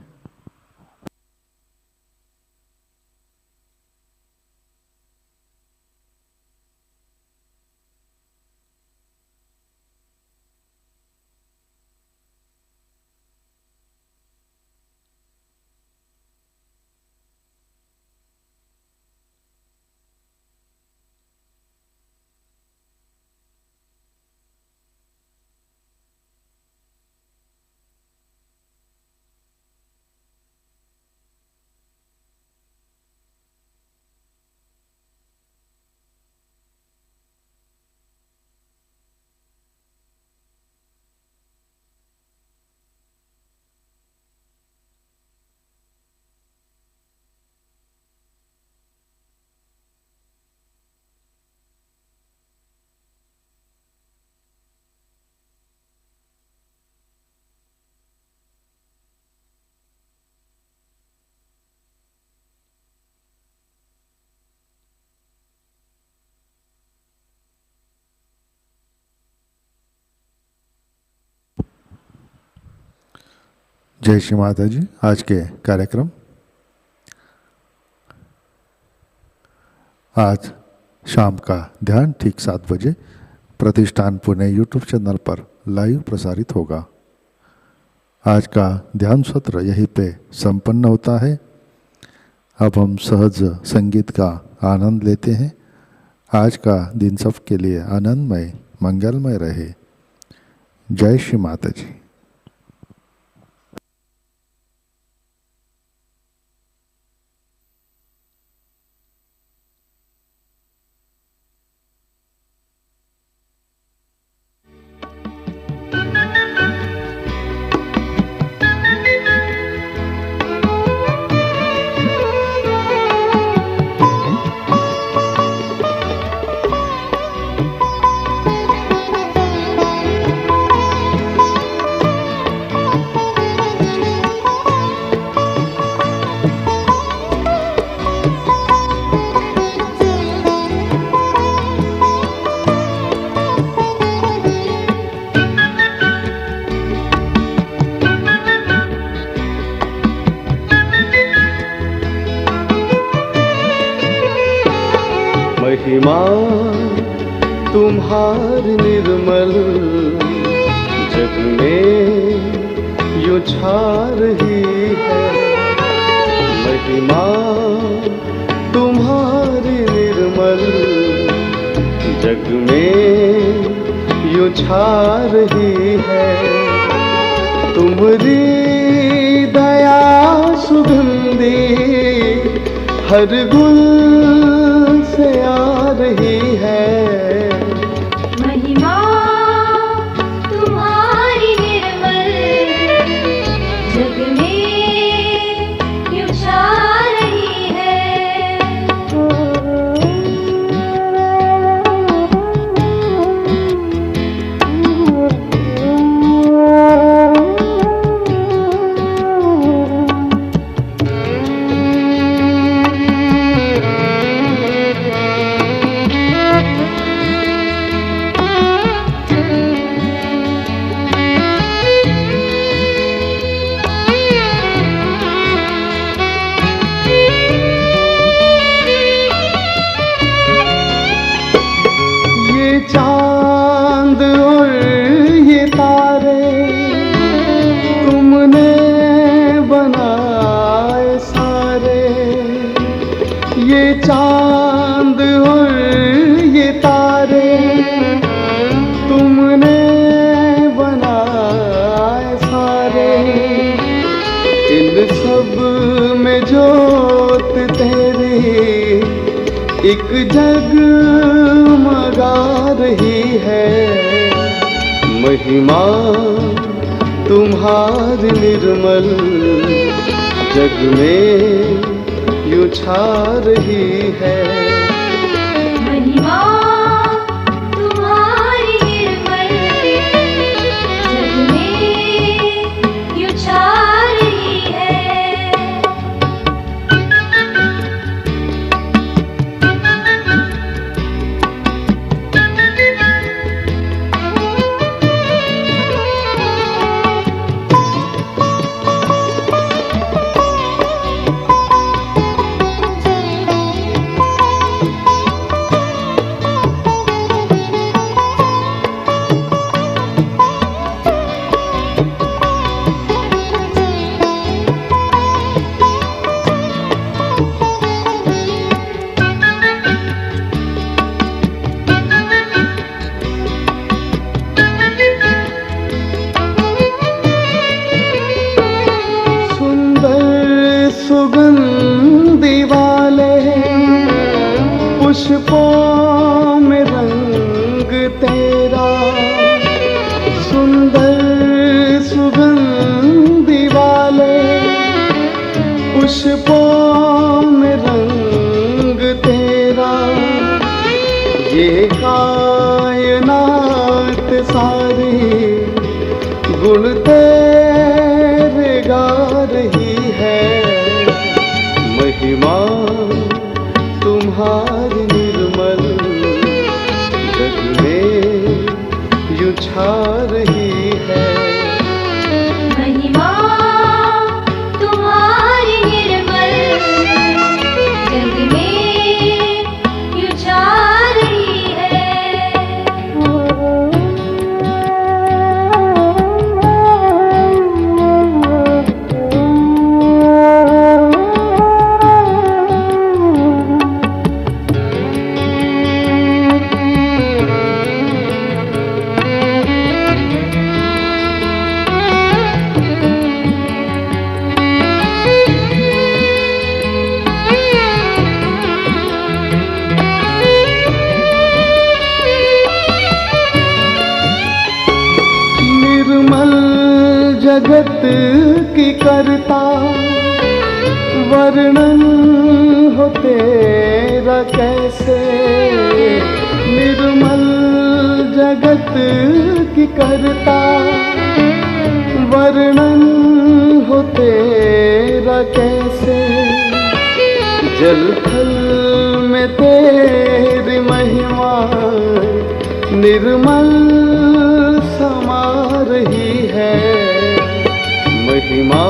जय श्री माता जी। आज के कार्यक्रम, आज शाम का ध्यान ठीक 7 बजे प्रतिष्ठान पुणे यूट्यूब चैनल पर लाइव प्रसारित होगा। आज का ध्यान सत्र यहीं पे संपन्न होता है। अब हम सहज संगीत का आनंद लेते हैं। आज का दिन सबके लिए आनंदमय, मंगलमय रहे। जय श्री माता जी।
महिमा तुम्हारी निर्मल जग में यूं छा रही है। महिमा तुम्हारी निर्मल जग में यूं छा रही है। तुम्हारी दया सुगंधी हर गुल से आ रही है।
महिमा तुम्हारी निर्मल जग में यूं छा रही है।
एक जगमगा रही है महिमा तुम्हारी निर्मल जग में यूं छा रही है।
महिमा तुम्हारी निर्मल जग में यूं छा रही है।
सुगंधी वाले पुष्पों में रंग तेरा, सुंदर सुगंधी वाले पुष्पों में रंग तेरा, ये कायनात सारी गुण तेरे गा रही है। महिमा तुम्हारी निर्मल जग में यूं छा रही है।
महिमा तुम्हारी निर्मल जग में यूं छा रही है।
निर्मल जगत की करता वर्णन हो तेरा कैसे। निर्मल जगत की करता वर्णन हो तेरा कैसे। जल थल में तेरी महिमा निर्मल समा रही है। महिमा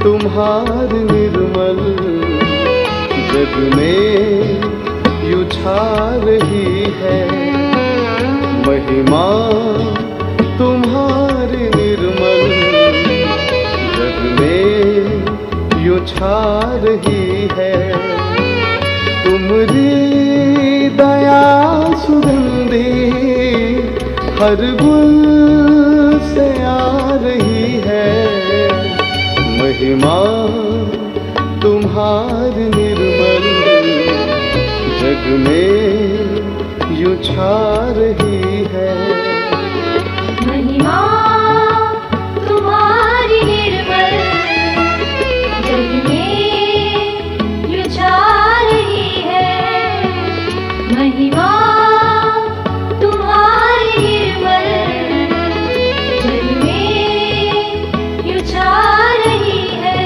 तुम्हारी निर्मल जग में यूं छा रही है। महिमा तुम्हारी निर्मल जग में यूं छा रही है। तुमरी दया सुगंधी हर गुल से आ रही है। महिमा तुम्हारी निर्मल जग में यूं छा रही है।
महिमा तुम्हारी निर्मल जग में यूं छा रही है। महिमा तुम्हारी निर्मल जग में यूं छा रही है।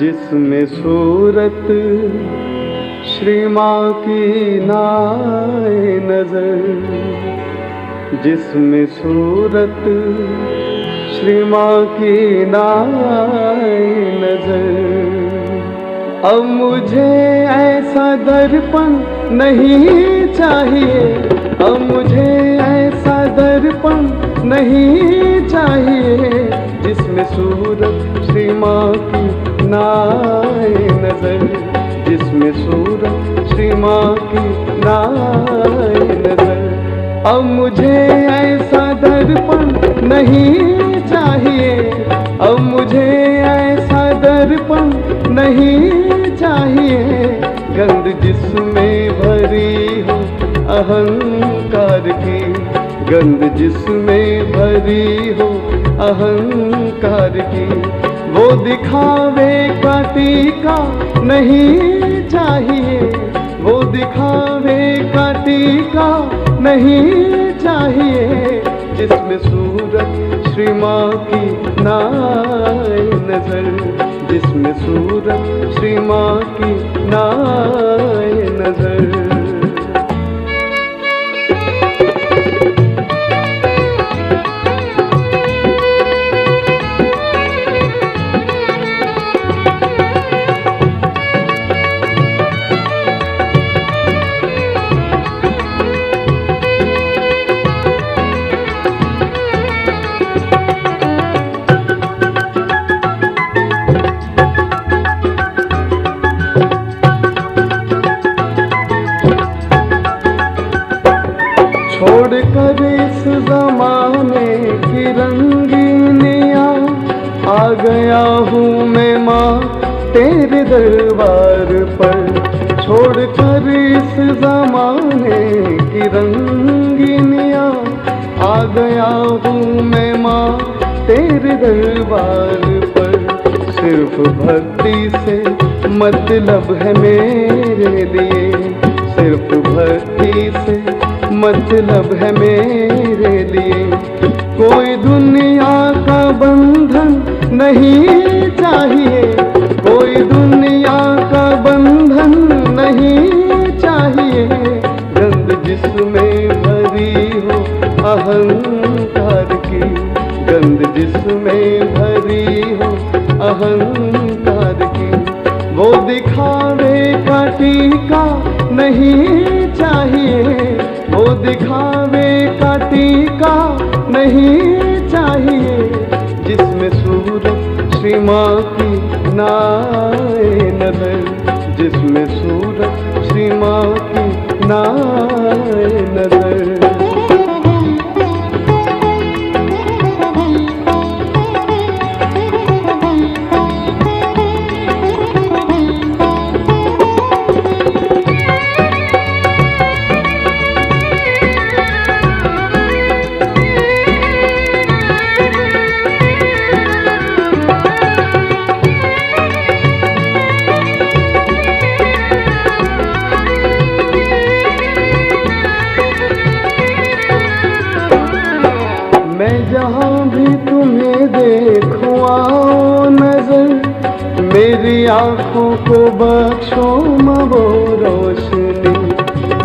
जिसमें सूरत श्री माँ की नाए नजर, जिसमें सूरत श्री माँ की नाए नजर। अब मुझे ऐसा दर्पण नहीं चाहिए, अब मुझे ऐसा दर्पण नहीं चाहिए, जिसमें सूरत श्री माँ की नाए नजर, जिसमें सूरत श्री माँ की नाए नजर। अब मुझे ऐसा दर्पण नहीं चाहिए, अब मुझे ऐसा दर्पण नहीं चाहिए, गंध जिसमें भरी हो अहंकार की, गंध जिसमें भरी हो अहंकार की। वो दिखावे का टीका नहीं चाहिए, वो दिखावे का टीका नहीं चाहिए, जिसमें सूरत श्री माँ की नाए नजर, जिसमें सूरत श्री माँ की नाए नजर। छोड़कर इस जमाने की रंगीनियाँ, आ गया हूँ मैं माँ तेरे दरबार पर। छोड़कर इस जमाने की रंगीनियाँ, आ गया हूँ मैं माँ तेरे दरबार पर। सिर्फ भक्ति से मतलब है मेरे लिए, सिर्फ भक्ति से मतलब है मेरे लिए। कोई दुनिया का बंधन नहीं चाहिए, कोई दुनिया का बंधन नहीं चाहिए, गंध जिसमें भरी हो अहंकार की, गंध जिसमें भरी हो अहंकार की। वो दिखावे का टीका नहीं चाहिए, वो दिखावे का टीका नहीं चाहिए, जिसमें सूरत श्री माँ की नाए नजर, जिसमें सूरत श्री माँ की नाए नजर। जहाँ भी तुम्हें देखूं आओ नजर, मेरी आँखों को बख्शो वो रोशनी।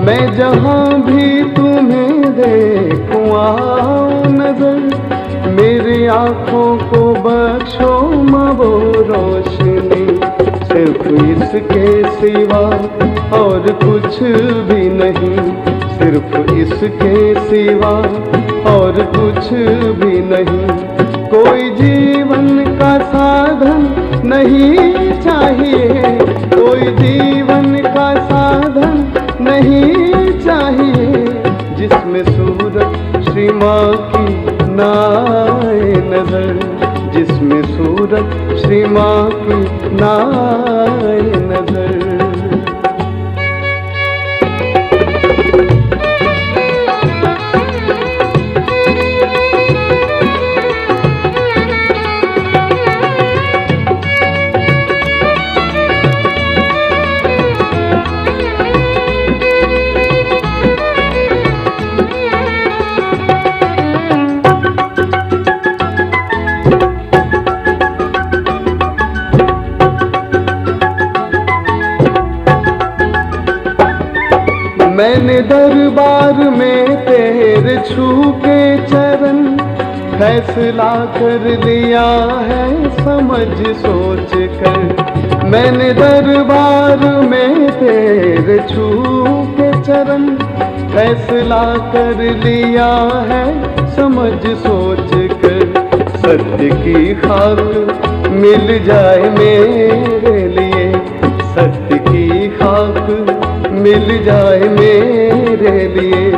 मैं जहाँ भी तुम्हें देखूं आओ नजर, मेरी आँखों को बख्शो वो रोशनी। सिर्फ इसके सिवा और कुछ भी नहीं, सिर्फ इसके सिवा और कुछ भी नहीं। कोई जीवन का साधन नहीं चाहिए, कोई जीवन का साधन नहीं चाहिए, जिसमें सूरत श्री माँ की नाए नजर, जिसमें सूरत श्री माँ की नाए नजर। मैंने दरबार में तेरे छू के चरण फैसला कर लिया है समझ सोच कर। मैंने दरबार में तेरे छू के चरण फैसला कर लिया है समझ सोच कर। सत्य की खाक मिल जाए मेरे लिए, सत्य की खाक मिल जाए मेरे लिए।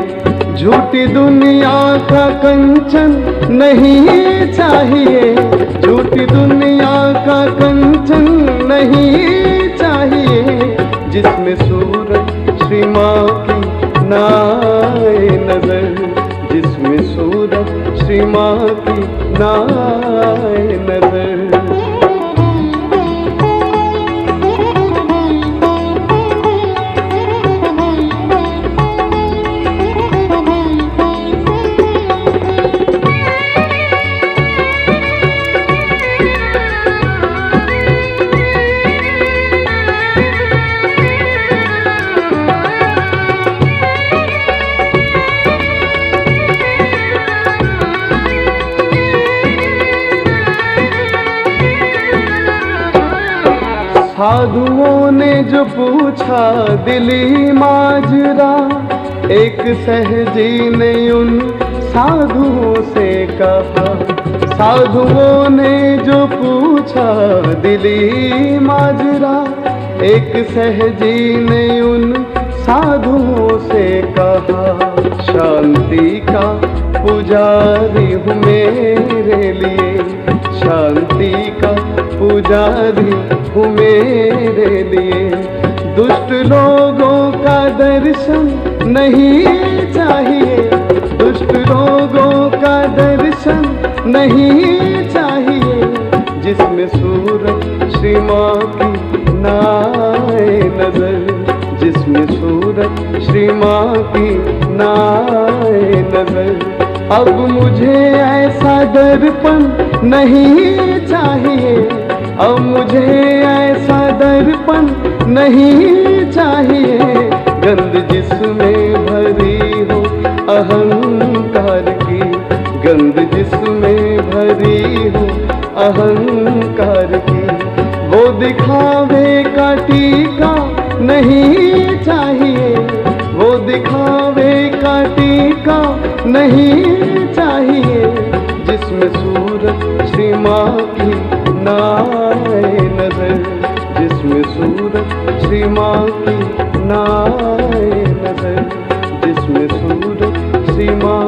झूठी दुनिया का कंचन नहीं चाहिए, झूठी दुनिया का कंचन नहीं चाहिए। जिसमें सूरत श्री माँ की ना आए नजर, जिसमें सूरत श्री माँ की ना आए नजर। साधुओं ने जो पूछा दिली माजरा, एक सहजी ने उन साधुओं से कहा। साधुओं ने जो पूछा दिली माजरा, एक सहजी ने उन साधुओं से कहा। शांति का पुजारी हूँ मेरे लिए, शांति का पुजारी हूँ मेरे लिए। दुष्ट लोगों का दर्शन नहीं चाहिए, दुष्ट लोगों का दर्शन नहीं चाहिए। जिसमें सूरत श्री माँ की ना आए नजर, जिसमें सूरत श्री माँ की ना आए नजर। अब मुझे ऐसा दर्पण नहीं चाहिए, अब मुझे ऐसा दर्पण नहीं चाहिए। गंध जिसमें भरी हो अहंकार की, गंध जिसमें भरी हो अहंकार की। वो दिखावे का टीका नहीं चाहिए, वो दिखावे का टीका नहीं चाहिए। जिसमें सूरत श्री माँ की ना आए नजर, जिसमें सूरत श्री माँ की ना आए नजर, जिसमें सूरत श्री माँ